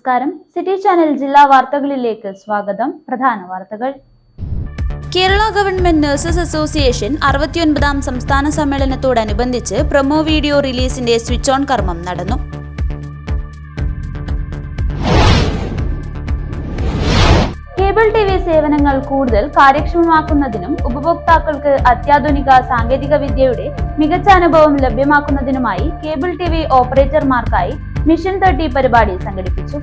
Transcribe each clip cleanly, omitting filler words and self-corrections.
നമസ്കാരം. City channel ജില്ലാ വാർത്തകളിലേക്ക് സ്വാഗതം. പ്രധാന വാർത്തകൾ. കേരള ഗവൺമെന്റ് നഴ്സസ് അസോസിയേഷൻ 69ാം സംസ്ഥാന സമ്മേളനത്തോടനുബന്ധിച്ച് പ്രൊമോ വീഡിയോ റിലീസിന്റെ സ്വിച്ച് ഓൺ കർമ്മം നടന്നു. കേബിൾ ടി വി സേവനങ്ങൾ കൂടുതൽ കാര്യക്ഷമമാക്കുന്നതിനും ഉപഭോക്താക്കൾക്ക് അത്യാധുനിക സാങ്കേതിക വിദ്യയുടെ മികച്ച അനുഭവം ലഭ്യമാക്കുന്നതിനുമായി കേബിൾ ടി വി ഓപ്പറേറ്റർമാർക്കായി മിഷൻ 30 പരിപാടി സംഘടിപ്പിച്ചു.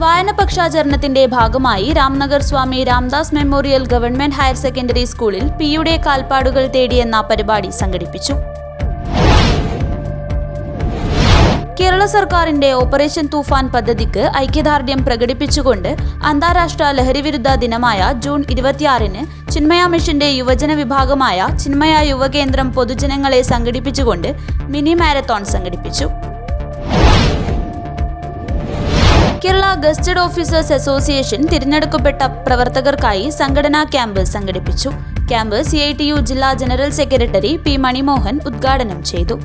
വായന പക്ഷാചരണത്തിന്റെ ഭാഗമായി Ramnagar Swami Ramdas memorial government higher secondary സ്കൂളിൽ പിയുടെ കാൽപ്പാടുകൾ തേടിയെന്ന പരിപാടി സംഘടിപ്പിച്ചു. കേരള സർക്കാരിന്റെ ഓപ്പറേഷൻ തൂഫാൻ പദ്ധതിക്ക് ഐക്യദാർഢ്യം പ്രകടിപ്പിച്ചുകൊണ്ട് അന്താരാഷ്ട്ര ലഹരിവിരുദ്ധ ദിനമായ ജൂൺ 26-ന് ചിന്മയ മിഷന്റെ യുവജന വിഭാഗമായ ചിന്മയ യുവകേന്ദ്രം പൊതുജനങ്ങളെ സംഘടിപ്പിച്ചുകൊണ്ട് മിനി മാരത്തോൺ സംഘടിപ്പിച്ചു. കേരള ഗസ്റ്റഡ് ഓഫീസേഴ്സ് അസോസിയേഷൻ തിരഞ്ഞെടുക്കപ്പെട്ട പ്രവർത്തകർക്കായി സംഘടനാ ക്യാമ്പ് സംഘടിപ്പിച്ചു. ക്യാമ്പ് CITU ജില്ലാ ജനറൽ സെക്രട്ടറി P. മണിമോഹൻ ഉദ്ഘാടനം ചെയ്തു.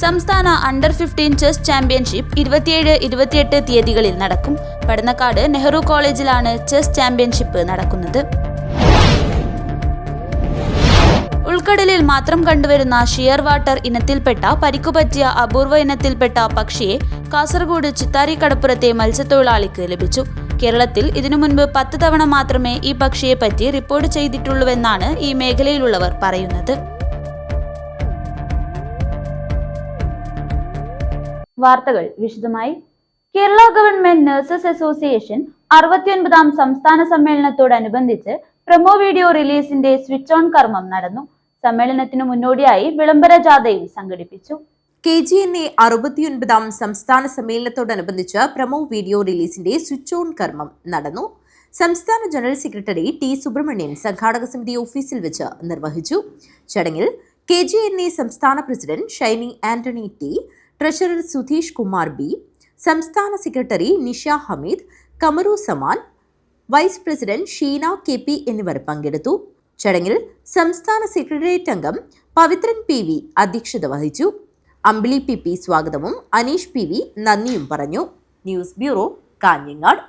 സംസ്ഥാന അണ്ടർ 15 ചെസ് ചാമ്പ്യൻഷിപ്പ് 27-28 തീയതികളിൽ നടക്കും. പടന്നക്കാട് നെഹ്റു കോളേജിലാണ് ചെസ് ചാമ്പ്യൻഷിപ്പ് നടക്കുന്നത്. ഉൾക്കടലിൽ മാത്രം കണ്ടുവരുന്ന ഷിയർ വാട്ടർ ഇനത്തിൽപ്പെട്ട പരിക്കുപറ്റിയ അപൂർവ ഇനത്തിൽപ്പെട്ട പക്ഷിയെ കാസർഗോഡ് ചിത്താരി കടപ്പുറത്തെ മത്സ്യത്തൊഴിലാളിക്ക് ലഭിച്ചു. കേരളത്തിൽ ഇതിനു മുൻപ് 10 തവണ മാത്രമേ ഈ പക്ഷിയെപ്പറ്റി റിപ്പോർട്ട് ചെയ്തിട്ടുള്ളൂവെന്നാണ് ഈ മേഖലയിലുള്ളവർ പറയുന്നത്. വാർത്തകൾ വിശദമായി. കേരള ഗവൺമെന്റ് നഴ്സസ് അസോസിയേഷൻ 69ാം സംസ്ഥാന സമ്മേളനത്തോടനുബന്ധിച്ച് പ്രൊമോ വീഡിയോ റിലീസിന്റെ സ്വിച്ച് ഓൺ കർമ്മം നടന്നു. സമ്മേളനത്തിനു മുന്നോടിയായി വിളംബര ജാഥയും സംഘടിപ്പിച്ചു. KGNA 69ാം സംസ്ഥാന സമ്മേളനത്തോടനുബന്ധിച്ച് പ്രൊമോ വീഡിയോ റിലീസിന്റെ സ്വിച്ച് ഓൺ കർമ്മം നടന്നു. സംസ്ഥാന ജനറൽ സെക്രട്ടറി T. സുബ്രഹ്മണ്യൻ സംഘാടക സമിതി ഓഫീസിൽ വെച്ച് നിർവഹിച്ചു. ചടങ്ങിൽ KGNA സംസ്ഥാന president Shiny Antony T, treasurer Sudheesh Kumar B, സംസ്ഥാന secretary Nisha Hameed, Kamaru Saman, vice president Sheena KP എന്നിവർ പങ്കെടുത്തു. ചടങ്ങിൽ സംസ്ഥാന സെക്രട്ടേറിയറ്റ് അംഗം പവിത്രൻ PV അധ്യക്ഷത വഹിച്ചു. അമ്പിളി PP സ്വാഗതവും അനീഷ് PV നന്ദിയും പറഞ്ഞു. News bureau, Kanhangad.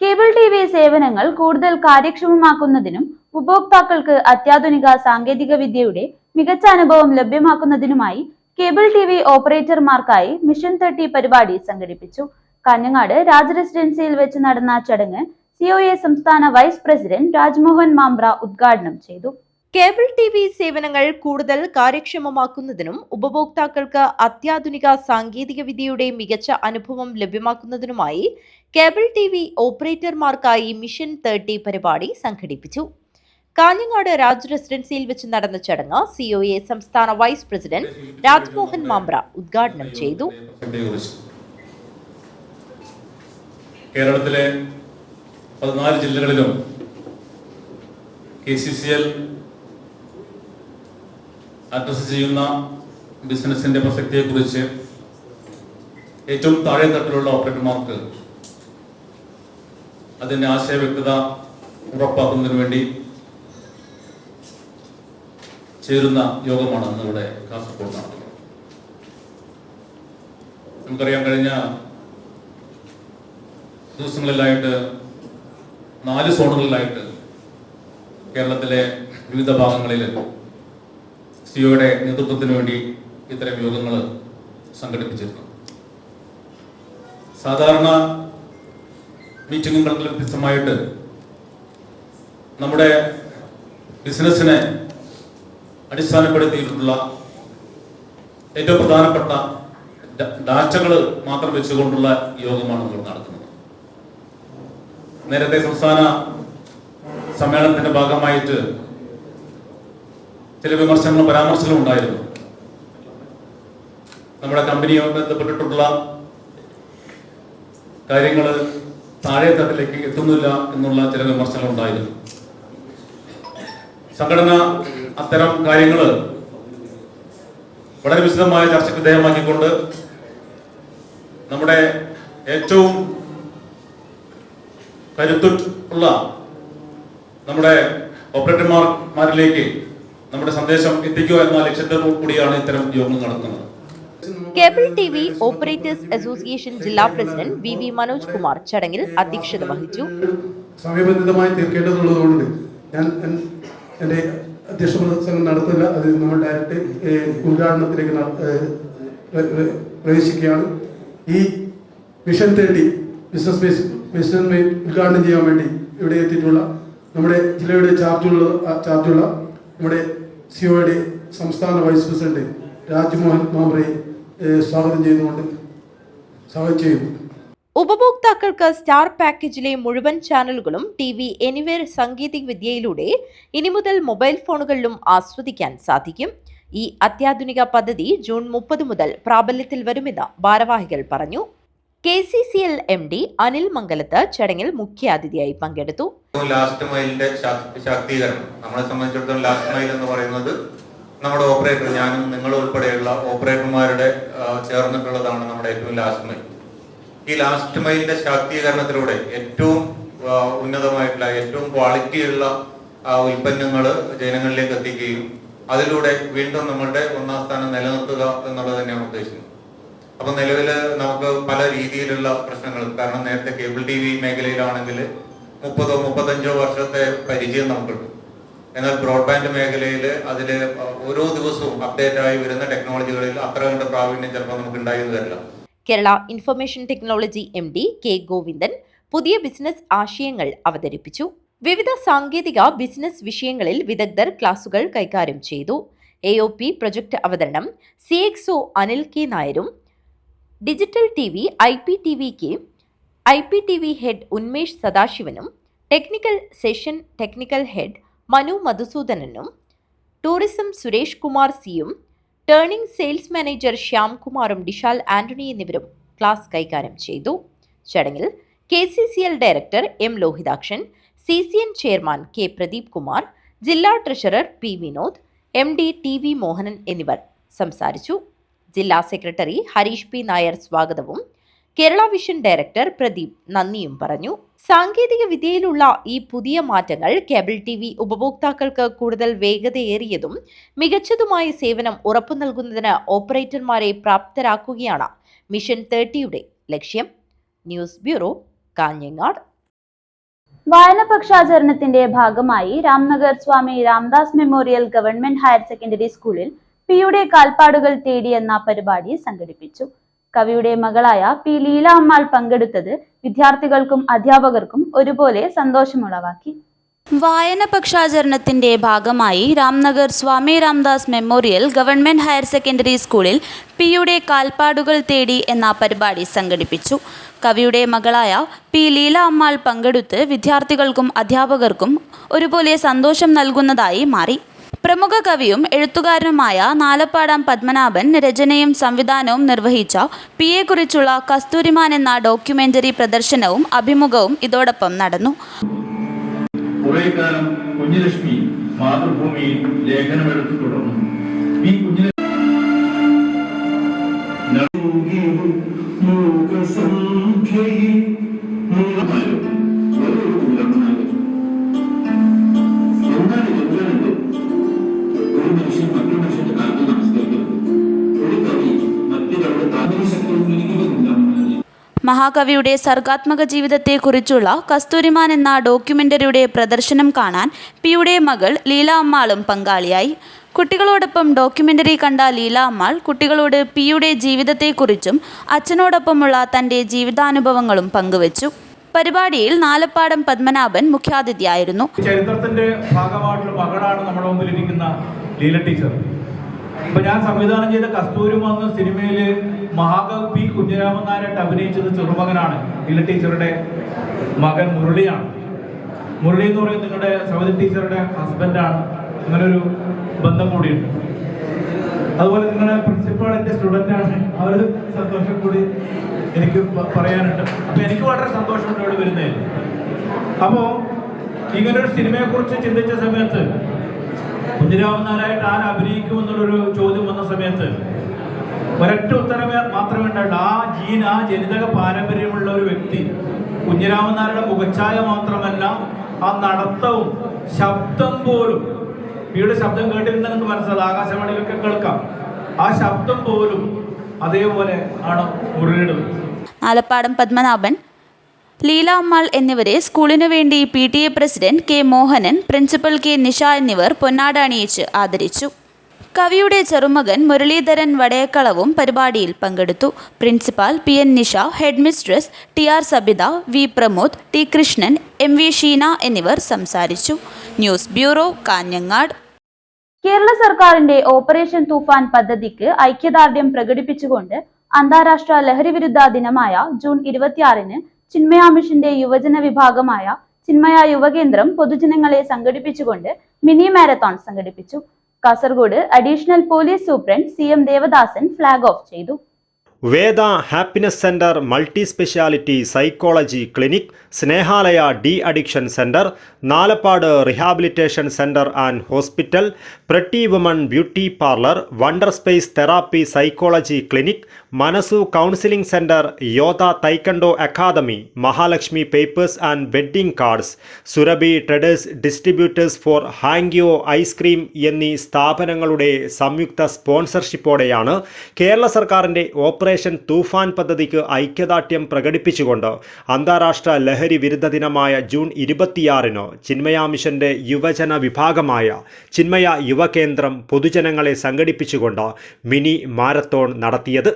Cable T V സേവനങ്ങൾ കൂടുതൽ കാര്യക്ഷമമാക്കുന്നതിനും ഉപഭോക്താക്കൾക്ക് അത്യാധുനിക സാങ്കേതിക വിദ്യയുടെ മികച്ച അനുഭവം ലഭ്യമാക്കുന്നതിനുമായി കേബിൾ ടി വി ഓപ്പറേറ്റർമാർക്കായി മിഷൻ 30 പരിപാടി സംഘടിപ്പിച്ചു. കാഞ്ഞങ്ങാട് രാജ് റെസിഡൻസിയിൽ വെച്ച് നടന്ന ചടങ്ങ് COA സംസ്ഥാന വൈസ് പ്രസിഡന്റ് രാജ്മോഹൻ മാംബ്ര ഉദ്ഘാടനം ചെയ്തു. കേബിൾ ടി വി സേവനങ്ങൾ കൂടുതൽ കാര്യക്ഷമമാക്കുന്നതിനും ഉപഭോക്താക്കൾക്ക് അത്യാധുനിക സാങ്കേതിക വിദ്യയുടെ മികച്ച അനുഭവം ലഭ്യമാക്കുന്നതിനുമായി കേബിൾ ടി വി ഓപ്പറേറ്റർമാർക്കായി മിഷൻ 30 പരിപാടി സംഘടിപ്പിച്ചു. കാഞ്ഞങ്ങാട് രാജ് റെസിഡൻസിയിൽ വെച്ച് നടന്ന ചടങ്ങ് COA സംസ്ഥാന വൈസ് പ്രസിഡന്റ് രാജ്മോഹൻ മാംബ്ര ഉദ്ഘാടനം ചെയ്തു. കേരളത്തിലെ 14 ജില്ലകളിലും KCCL അഡ്രസ് ചെയ്യുന്ന ബിസിനസിന്റെ പ്രസക്തിയെക്കുറിച്ച് ഏറ്റവും താഴെ തട്ടിലുള്ള ഓപ്പറേറ്റർമാർക്ക് അതിന്റെ ആശയവ്യക്തത ഉറപ്പാക്കുന്നതിന് വേണ്ടി ചേരുന്ന യോഗമാണ് ഇന്നിവിടെ കാസർഗോഡ് നടക്കുന്നത്. നമുക്കറിയാം, കഴിഞ്ഞ ദിവസങ്ങളിലായിട്ട് 4 സോണുകളിലായിട്ട് കേരളത്തിലെ വിവിധ ഭാഗങ്ങളിൽ COയുടെ നേതൃത്വത്തിന് വേണ്ടി ഇത്തരം യോഗങ്ങൾ സംഘടിപ്പിച്ചിരുന്നു. സാധാരണ മീറ്റിങ്ങുകൾക്ക് വ്യത്യസ്തമായിട്ട് നമ്മുടെ ബിസിനസ്സിനെ അടിസ്ഥാനപ്പെടുത്തിയിട്ടുള്ള ഏറ്റവും പ്രധാനപ്പെട്ട ഡാറ്റകൾ മാത്രം വെച്ചുകൊണ്ടുള്ള യോഗമാണ് നമ്മൾ നടത്തുന്നത്. നേരത്തെ സംസ്ഥാന സമ്മേളനത്തിന്റെ ഭാഗമായിട്ട് ചില വിമർശനങ്ങളും പരാമർശങ്ങളും ഉണ്ടായിരുന്നു. നമ്മുടെ കമ്പനിയുമായി ബന്ധപ്പെട്ടിട്ടുള്ള കാര്യങ്ങൾ താഴെ തട്ടിലേക്ക് എത്തുന്നില്ല എന്നുള്ള ചില വിമർശനങ്ങൾ ഉണ്ടായിരുന്നു. സംഘടന അത്തരം കാര്യങ്ങൾ വളരെ വിശദമായ ചർച്ചയ്ക്ക് വിധേയമാക്കിക്കൊണ്ട് നമ്മുടെ ഏറ്റവും കരുത്തുള്ള നമ്മുടെ ഓപ്പറേറ്റർമാരിലേക്ക് നമ്മുടെ സന്ദേശം എത്തിക്കുക എന്ന ലക്ഷ്യത്തോടു കൂടിയാണ് ഇത്തരം യോഗങ്ങൾ നടക്കുന്നത്. കേബിൾ TV ഓപ്പറേറ്റേഴ്സ് അസോസിയേഷൻ ജില്ലാ പ്രസിഡന്റ് VV മനോജ് കുമാർ ചടങ്ങിൽ അധ്യക്ഷത വഹിച്ചു. സമയബന്ധിതമായി തീർക്കേണ്ടതുള്ളതുകൊണ്ട് ഞാൻ എൻ്റെ അധ്യക്ഷ പ്രസംഗം നടത്തില്ല. അത് നമ്മൾ ഡയറക്റ്റ് ഉദ്ഘാടനത്തിലേക്ക് പ്രവേശിക്കുകയാണ്. ഈ മിഷൻ 30 ബിസിനസ് ഉദ്ഘാടനം ചെയ്യാൻ വേണ്ടി ഇവിടെ എത്തിയിട്ടുള്ള നമ്മുടെ ജില്ലയുടെ ചാർജുള്ള നമ്മുടെ സിഒയുടെ സംസ്ഥാന വൈസ് പ്രസിഡന്റ് രാജ്മോഹൻ മാമ്പ്രയെ സ്വാഗതം ചെയ്യുന്നു. ഉപഭോക്താക്കൾക്ക് സ്റ്റാർ പാക്കേജിലെ മുഴുവൻ ചാനലുകളും TV എനിവേർ സാങ്കേതിക വിദ്യയിലൂടെ ഇനി മുതൽ മൊബൈൽ ഫോണുകളിലും ആസ്വദിക്കാൻ സാധിക്കും. ഈ അത്യാധുനിക പദ്ധതി ജൂൺ 30 മുതൽ പ്രാബല്യത്തിൽ വരുമെന്ന് ഭാരവാഹികൾ പറഞ്ഞു. KCCL MD അനിൽ മംഗലത്ത് ചടങ്ങിൽ മുഖ്യാതിഥിയായി പങ്കെടുത്തു. ലാസ്റ്റ് മൈലിന്റെ ശാക്തീകരണം നമ്മളെ സംബന്ധിച്ചിടത്തോളം ലാസ്റ്റ് മൈൽ എന്ന് പറയുന്നത് നമ്മുടെ ഓപ്പറേറ്റർ, ഞാനും നിങ്ങൾ ഉൾപ്പെടെയുള്ള ഓപ്പറേറ്റർമാരുടെ ചേർന്നിട്ടുള്ളതാണ് നമ്മുടെ ഏറ്റവും ലാസ്റ്റ് മൈൽ. ഈ ലാസ്റ്റ് മൈലിന്റെ ശാക്തീകരണത്തിലൂടെ ഏറ്റവും ഉന്നതമായിട്ടുള്ള ഏറ്റവും ക്വാളിറ്റിയുള്ള ഉൽപ്പന്നങ്ങൾ ജനങ്ങളിലേക്ക് എത്തിക്കുകയും അതിലൂടെ വീണ്ടും നമ്മളുടെ ഒന്നാം സ്ഥാനം നിലനിർത്തുക എന്നുള്ളത് തന്നെയാണ് ഉദ്ദേശിക്കുന്നത്. അപ്പൊ നിലവിൽ നമുക്ക് പല രീതിയിലുള്ള പ്രശ്നങ്ങൾ, കാരണം നേരത്തെ കേബിൾ TV മേഖലയിലാണെങ്കിൽ 30-35 വർഷത്തെ പരിചയം നമുക്കുണ്ട്. എന്നാൽ ബ്രോഡ്ബാൻഡ് മേഖലയിൽ അതിൽ ഓരോ ദിവസവും അപ്ഡേറ്റ് ആയി വരുന്ന ടെക്നോളജികളിൽ അത്ര കണ്ട് പ്രാവീണ്യം ചിലപ്പോൾ നമുക്ക് ഉണ്ടായെന്ന് വരില്ല. Kerala information technology MD K Govindan പുതിയ ബിസിനസ് ആശയങ്ങൾ അവതരിപ്പിച്ചു. വിവിധ സാങ്കേതിക ബിസിനസ് വിഷയങ്ങളിൽ വിദഗ്ധർ ക്ലാസുകൾ കൈകാര്യം ചെയ്തു. AOP പ്രൊജക്ട് അവതരണം CXO അനിൽ K നായരും digital TV IPTV head Unmesh സദാശിവനും technical session technical head Manu മധുസൂദനനും ടൂറിസം സുരേഷ് കുമാർ സിയും ടേണിംഗ് സെയിൽസ് മാനേജർ ശ്യാം കുമാറും ഡിഷാൽ ആന്റണി എന്നിവരും ക്ലാസ് കൈകാര്യം ചെയ്തു. ചടങ്ങിൽ KCCL director M Lohithakshan, CCN chairman K Pradeep Kumar, ജില്ലാ treasurer P Vinod, MD TV Mohanan എന്നിവർ സംസാരിച്ചു. ജില്ലാ സെക്രട്ടറി ഹരീഷ് P നായർ സ്വാഗതവും കേരള വിഷൻ ഡയറക്ടർ പ്രദീപ് നന്ദിയും പറഞ്ഞു. സാങ്കേതിക വിദ്യയിലുള്ള ഈ പുതിയ മാറ്റങ്ങൾ കേബിൾ TV ഉപഭോക്താക്കൾക്ക് കൂടുതൽ വേഗതയേറിയതും മികച്ചതുമായ സേവനം ഉറപ്പു നൽകുന്നതിന് ഓപ്പറേറ്റർമാരെ പ്രാപ്തരാക്കുകയാണ് മിഷൻ 30യുടെ ലക്ഷ്യം. News bureau, Kanhangad. വായനപക്ഷാചരണത്തിന്റെ ഭാഗമായി Ramnagar Swami Ramdas memorial government higher secondary സ്കൂളിൽ പിയുടെ കാൽപ്പാടുകൾ തേടി എന്ന പരിപാടി സംഘടിപ്പിച്ചു. കവിയുടെ മകളായ P ലീല അമ്മാൾ പങ്കെടുത്തത് വിദ്യാർത്ഥികൾക്കും അധ്യാപകർക്കും ഒരുപോലെ സന്തോഷമുളവാക്കി. വായനപക്ഷാചരണത്തിന്റെ ഭാഗമായി Ramnagar Swami Ramdas memorial government higher secondary സ്കൂളിൽ പിയുടെ കാൽപ്പാടുകൾ തേടി എന്ന പരിപാടി സംഘടിപ്പിച്ചു. കവിയുടെ മകളായ P ലീല അമ്മാൾ പങ്കെടുത്ത് വിദ്യാർത്ഥികൾക്കും അധ്യാപകർക്കും ഒരുപോലെ സന്തോഷം നൽകുന്നതായി മാറി. പ്രമുഖ കവിയും എഴുത്തുകാരനുമായ നാലപ്പാടം പത്മനാഭൻ രചനയും സംവിധാനവും നിർവഹിച്ച പിയെക്കുറിച്ചുള്ള കസ്തൂരിമാൻ എന്ന ഡോക്യുമെന്ററി പ്രദർശനവും അഭിമുഖവും ഇതോടൊപ്പം നടന്നു. കുറേക്കാലം കുഞ്ഞലക്ഷ്മി മാതൃഭൂമിയിൽ ലേഖനമെടുത്തു തുടർന്നു. മഹാകവിയുടെ സർഗാത്മക ജീവിതത്തെക്കുറിച്ചുള്ള കസ്തൂരിമാൻ എന്ന ഡോക്യുമെന്ററിയുടെ പ്രദർശനം കാണാൻ പിയുടെ മകൾ ലീല അമ്മാളും പങ്കാളിയായി. കുട്ടികളോടൊപ്പം ഡോക്യുമെന്ററി കണ്ട ലീല അമ്മാൾ കുട്ടികളോട് പിയുടെ ജീവിതത്തെക്കുറിച്ചും അച്ഛനോടൊപ്പമുള്ള തന്റെ ജീവിതാനുഭവങ്ങളും പങ്കുവച്ചു. പരിപാടിയിൽ നാലപ്പാടം പത്മനാഭൻ മുഖ്യാതിഥിയായിരുന്നു. ചരിത്രത്തിന്റെ ഭാഗമായിട്ടുള്ള മകളാണ് നമ്മുടെ മുമ്പിലിരിക്കുന്ന ലീല ടീച്ചർ. ഇപ്പൊ ഞാൻ സംവിധാനം ചെയ്ത കസ്തൂരിമാൻ എന്ന സിനിമയില് മഹാകവി P കുഞ്ഞിരാമൻ നായരായിട്ട് അഭിനയിച്ചത് ചെറുമകനാണ്. ലീല ടീച്ചറുടെ മകൻ മുരളിയാണ്. മുരളി എന്ന് പറയുന്നത് നിങ്ങളുടെ സവിത ടീച്ചറുടെ ഹസ്ബൻഡാണ്. അങ്ങനൊരു ബന്ധം കൂടിയുണ്ട്. അതുപോലെ നിങ്ങളുടെ പ്രിൻസിപ്പാളിന്റെ സ്റ്റുഡൻ്റാണ്. ആ ഒരു സന്തോഷം കൂടി എനിക്ക് പറയാനുണ്ട്. അപ്പൊ എനിക്ക് വളരെ സന്തോഷമുണ്ട് ഇവിടെ വരുന്നതിൽ. അപ്പോ ഇങ്ങനൊരു സിനിമയെക്കുറിച്ച് ചിന്തിച്ച സമയത്ത് കുഞ്ഞിരാമൻ നായരായിട്ട് ആര് അഭിനയിക്കുമെന്നുള്ളൊരു ചോദ്യം വന്ന സമയത്ത് ഒരൊറ്റ ഉത്തരമേ മാത്രമേ ഉണ്ടായിട്ടുള്ളൂ. ആ ജനിതക പാരമ്പര്യമുള്ള ഒരു വ്യക്തി കുഞ്ഞിരാമൻ നായരുടെ മുഖച്ഛായ മാത്രമല്ല, ആ നടത്തവും ശബ്ദം പോലും പിയുടെ ശബ്ദം കേട്ടിരുന്ന നിങ്ങൾക്ക് മനസ്സിലാവും, ആകാശവാണിയിലൊക്കെ കേൾക്കാം. ആ ശബ്ദം പോലും അതേപോലെ ആണ് മുരളിടുന്നത്. ആലപ്പാടം പത്മനാഭൻ, ലീല അമ്മാൾ എന്നിവരെ സ്കൂളിനു വേണ്ടി PTA president K. Mohanan, principal K. Nisha എന്നിവർ പൊന്നാട അണിയിച്ച് ആദരിച്ചു. കവിയുടെ ചെറുമകൻ മുരളീധരൻ വടയക്കളവും പരിപാടിയിൽ പങ്കെടുത്തു. Principal PN Nisha, head mistress TR Sabitha, V. Pramod, T. Krishnan, MV Sheena എന്നിവർ സംസാരിച്ചു. News bureau, Kanhangad. കേരള സർക്കാരിന്റെ ഓപ്പറേഷൻ തൂഫാൻ പദ്ധതിക്ക് ഐക്യദാർഢ്യം പ്രകടിപ്പിച്ചുകൊണ്ട് അന്താരാഷ്ട്ര ലഹരിവിരുദ്ധ ദിനമായ ജൂൺ 26-ന് ചിന്മയ മിഷന്റെ യുവജന വിഭാഗമായ ചിന്മയ യുവകേന്ദ്രം പൊതുജനങ്ങളെ സംഘടിപ്പിച്ചുകൊണ്ട് മിനി മാരത്തോൺ സംഘടിപ്പിച്ചു. Kasaragod additional police superintendent CM Devadasan flag off ചെയ്തു. Veda happiness centre, multi speciality psychology clinic, Snehalaya de addiction centre, Nalappad rehabilitation centre and hospital, pretty woman beauty parlour, wonder space therapy psychology clinic, Manasu counselling centre, Yodha taekwondo academy, Mahalakshmi papers and wedding cards, Surabhi traders distributors for Hangyo ice cream എന്നീ സ്ഥാപനങ്ങളുടെ സംയുക്ത സ്പോൺസർഷിപ്പോടെയാണ് കേരള സർക്കാരിൻ്റെ operation തൂഫാൻ പദ്ധതിക്ക് ഐക്യദാർഢ്യം പ്രകടിപ്പിച്ചുകൊണ്ട് അന്താരാഷ്ട്ര ലഹരി വിരുദ്ധ ദിനമായ ജൂൺ 26-ന് ചിന്മയ മിഷന്റെ യുവജന വിഭാഗമായ ചിന്മയ യുവകേന്ദ്രം പൊതുജനങ്ങളെ സംഘടിപ്പിച്ചുകൊണ്ട് മിനി മാരത്തോൺ നടത്തിയത്.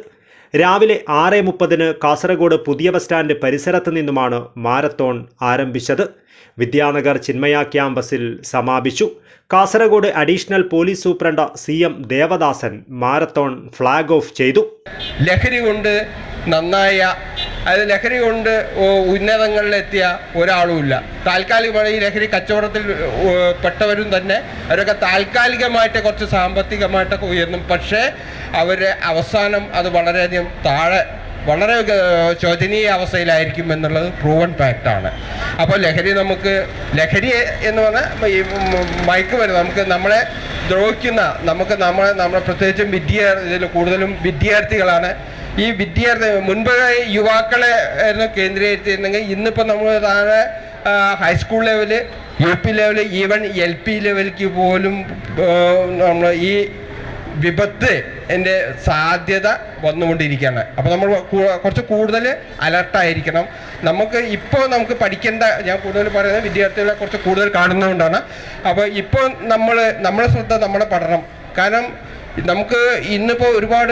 രാവിലെ 6:30-ന് കാസർഗോഡ് പുതിയ ബസ് സ്റ്റാൻഡ് പരിസരത്ത് നിന്നുമാണ് മാരത്തോൺ ആരംഭിച്ചത്. വിദ്യാനഗർ ചിന്മയ ക്യാമ്പസിൽ സമാപിച്ചു. Kasaragod additional police superintendent CM Devadasan marathon flag off ചെയ്തു. ലഹരി കൊണ്ട് നന്നായ, അതായത് ലഹരി കൊണ്ട് ഉന്നതങ്ങളിലെത്തിയ ഒരാളുമില്ല. താൽക്കാലികമായി ഈ ലഹരി കച്ചവടത്തിൽ പെട്ടവരും തന്നെ അവരൊക്കെ താൽക്കാലികമായിട്ട് കുറച്ച് സാമ്പത്തികമായിട്ടൊക്കെ ഉയർന്നു. പക്ഷേ അവരുടെ അവസാനം അത് വളരെയധികം വളരെ ശോചനീയ അവസ്ഥയിലായിരിക്കും എന്നുള്ളത് പ്രൂവൺ ഫാക്റ്റാണ്. അപ്പോൾ ലഹരി എന്ന് പറഞ്ഞാൽ ഈ മയക്കുമരുന്ന് നമുക്ക് നമ്മളെ ദ്രോഹിക്കുന്ന, നമ്മളെ പ്രത്യേകിച്ചും ഇതിൽ കൂടുതലും വിദ്യാർത്ഥികളാണ്. ഈ മുൻപ് യുവാക്കളെ കേന്ദ്രീകരിച്ചിരുന്നെങ്കിൽ ഇന്നിപ്പോൾ നമ്മൾ താഴെ high school level, UP level, even LP ലെവലിലേക്ക് പോലും നമ്മൾ ഈ വിപത്തിന്റെ സാധ്യത വന്നുകൊണ്ടിരിക്കുകയാണ്. അപ്പോൾ നമ്മൾ കുറച്ച് കൂടുതൽ അലർട്ടായിരിക്കണം. നമുക്ക് പഠിക്കേണ്ട, ഞാൻ കൂടുതൽ പറയുന്നത് വിദ്യാർത്ഥികളെ കുറച്ച് കൂടുതൽ കാണുന്നതുകൊണ്ടാണ്. അപ്പോൾ ഇപ്പോൾ നമ്മളെ ശ്രദ്ധ നമ്മുടെ പഠനം. കാരണം നമുക്ക് ഇന്നിപ്പോൾ ഒരുപാട്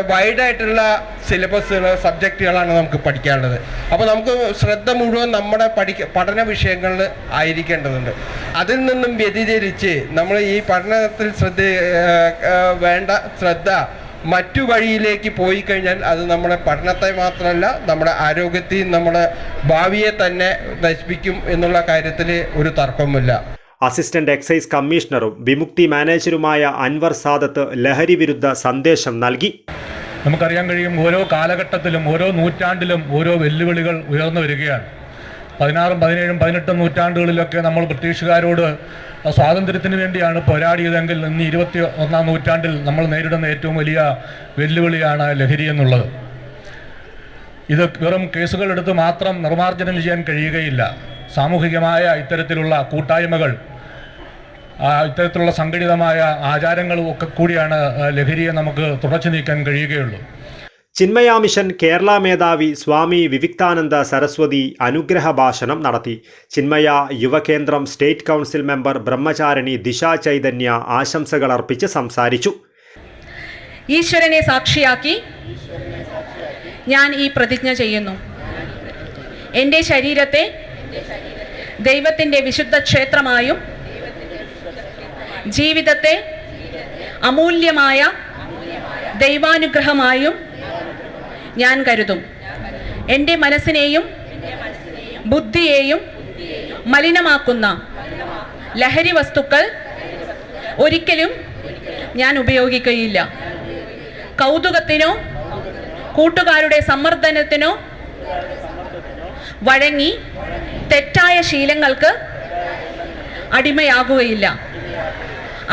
വൈഡായിട്ടുള്ള സിലബസുകൾ, സബ്ജക്റ്റുകളാണ് നമുക്ക് പഠിക്കാനുള്ളത്. അപ്പോൾ നമുക്ക് ശ്രദ്ധ മുഴുവൻ നമ്മുടെ പഠന വിഷയങ്ങളിൽ ആയിരിക്കേണ്ടതുണ്ട്. അതിൽ നിന്നും വ്യതിചലിച്ച് നമ്മൾ ഈ പഠനത്തിൽ വേണ്ട ശ്രദ്ധ മറ്റു വഴിയിലേക്ക് പോയി കഴിഞ്ഞാൽ അത് നമ്മുടെ പഠനത്തെ മാത്രമല്ല നമ്മുടെ ആരോഗ്യത്തെയും നമ്മുടെ ഭാവിയെ തന്നെ നശിപ്പിക്കും എന്നുള്ള കാര്യത്തിൽ ഒരു തർക്കവുമില്ല. അസിസ്റ്റന്റ് എക്സൈസ് കമ്മീഷണറും വിമുക്തി മാനേജറുമായ അൻവർ സാദത്ത് ലഹരി വിരുദ്ധ സന്ദേശം നൽകി. നമുക്കറിയാൻ കഴിയും, ഓരോ കാലഘട്ടത്തിലും ഓരോ നൂറ്റാണ്ടിലും ഓരോ വെല്ലുവിളികൾ ഉയർന്നു വരികയാണ്. 16, 17, 18 നൂറ്റാണ്ടുകളിലൊക്കെ നമ്മൾ ബ്രിട്ടീഷുകാരോട് സ്വാതന്ത്ര്യത്തിന് വേണ്ടിയാണ് പോരാടിയതെങ്കിൽ ഇന്ന് 21-ാം നൂറ്റാണ്ടിൽ നമ്മൾ നേരിടുന്ന ഏറ്റവും വലിയ വെല്ലുവിളിയാണ് ലഹരി എന്നുള്ളത്. ഇത് വെറും കേസുകളെടുത്ത് മാത്രം നിർമ്മാർജ്ജനം ചെയ്യാൻ കഴിയുകയില്ല. സാമൂഹികമായ ഇത്തരത്തിലുള്ള കൂട്ടായ്മകൾ, ഇത്തരത്തിലുള്ള സംഘടിതമായ ആചാരങ്ങളും ഒക്കെ കൂടിയാണ് ലഹരിയെ നമുക്ക് തുടച്ചു നീക്കാൻ കഴിയുകയുള്ളൂ. ചിന്മയ മിഷൻ കേരള മേധാവി സ്വാമി വിവിക്താനന്ദ സരസ്വതി അനുഗ്രഹ ഭാഷണം നടത്തി. ചിന്മയ യുവകേന്ദ്രം സ്റ്റേറ്റ് കൗൺസിൽ മെമ്പർ ബ്രഹ്മചാരിണി ദിശ ചൈതന്യ ആശംസകൾ അർപ്പിച്ച് സംസാരിച്ചു. ഈശ്വരനെ സാക്ഷിയാക്കി ഞാൻ ഈ പ്രതിജ്ഞ ചെയ്യുന്നു. എൻ്റെ ശരീരത്തെ ദൈവത്തിൻ്റെ വിശുദ്ധ ക്ഷേത്രമായും ജീവിതത്തെ അമൂല്യമായ ദൈവാനുഗ്രഹമായും ഞാൻ കരുതും. എൻ്റെ മനസ്സിനെയും ബുദ്ധിയെയും മലിനമാക്കുന്ന ലഹരി വസ്തുക്കൾ ഒരിക്കലും ഞാൻ ഉപയോഗിക്കുകയില്ല. കൗതുകത്തിനോ കൂട്ടുകാരുടെ സമ്മർദ്ദനത്തിനോ വഴങ്ങി തെറ്റായ ശീലങ്ങൾക്ക് അടിമയാകുകയില്ല.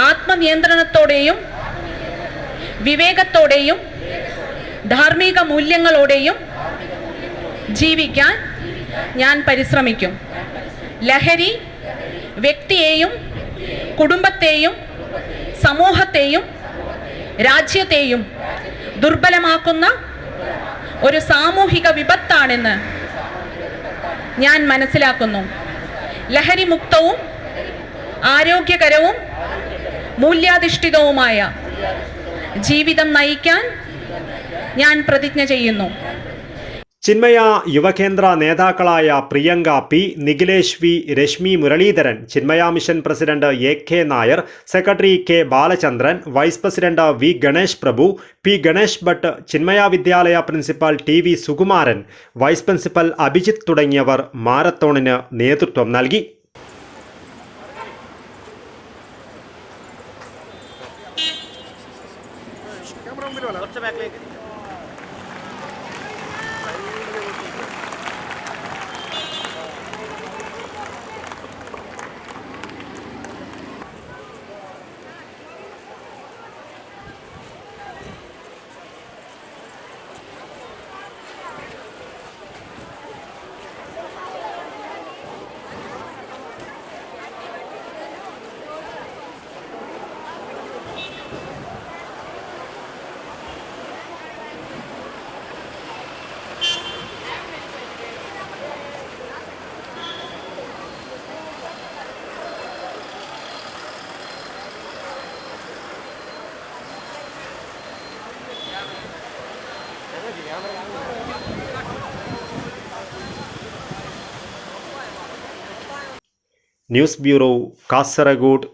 ആത്മനിയന്ത്രണത്തോടെയും വിവേകത്തോടെയും ധാർമ്മിക മൂല്യങ്ങളോടെയും ജീവിക്കാൻ ഞാൻ പരിശ്രമിക്കും. ലഹരി വ്യക്തിയെയും കുടുംബത്തെയും സമൂഹത്തെയും രാജ്യത്തെയും ദുർബലമാക്കുന്ന ഒരു സാമൂഹിക വിപത്താണെന്ന് ഞാൻ മനസ്സിലാക്കുന്നു. ലഹരി മുക്തവും ആരോഗ്യകരവും മൂല്യാധിഷ്ഠിതവുമായ ജീവിതം നയിക്കാൻ ഞാൻ പ്രതിജ്ഞ ചെയ്യുന്നു. ചിന്മയ യുവകേന്ദ്ര നേതാക്കളായ Priyanka P, Nikhilesh V, Reshmi Muralidharan, Chinmaya mission president AK Nair, secretary K Balachandran, vice president V Ganesh Prabhu, P Ganesh Bhat, Chinmaya Vidyalaya principal TV Sukumaran, vice principal Abhijith തുടങ്ങിയവർ മാരത്തോണിന് നേതൃത്വം നൽകി. News bureau, Kasaragod.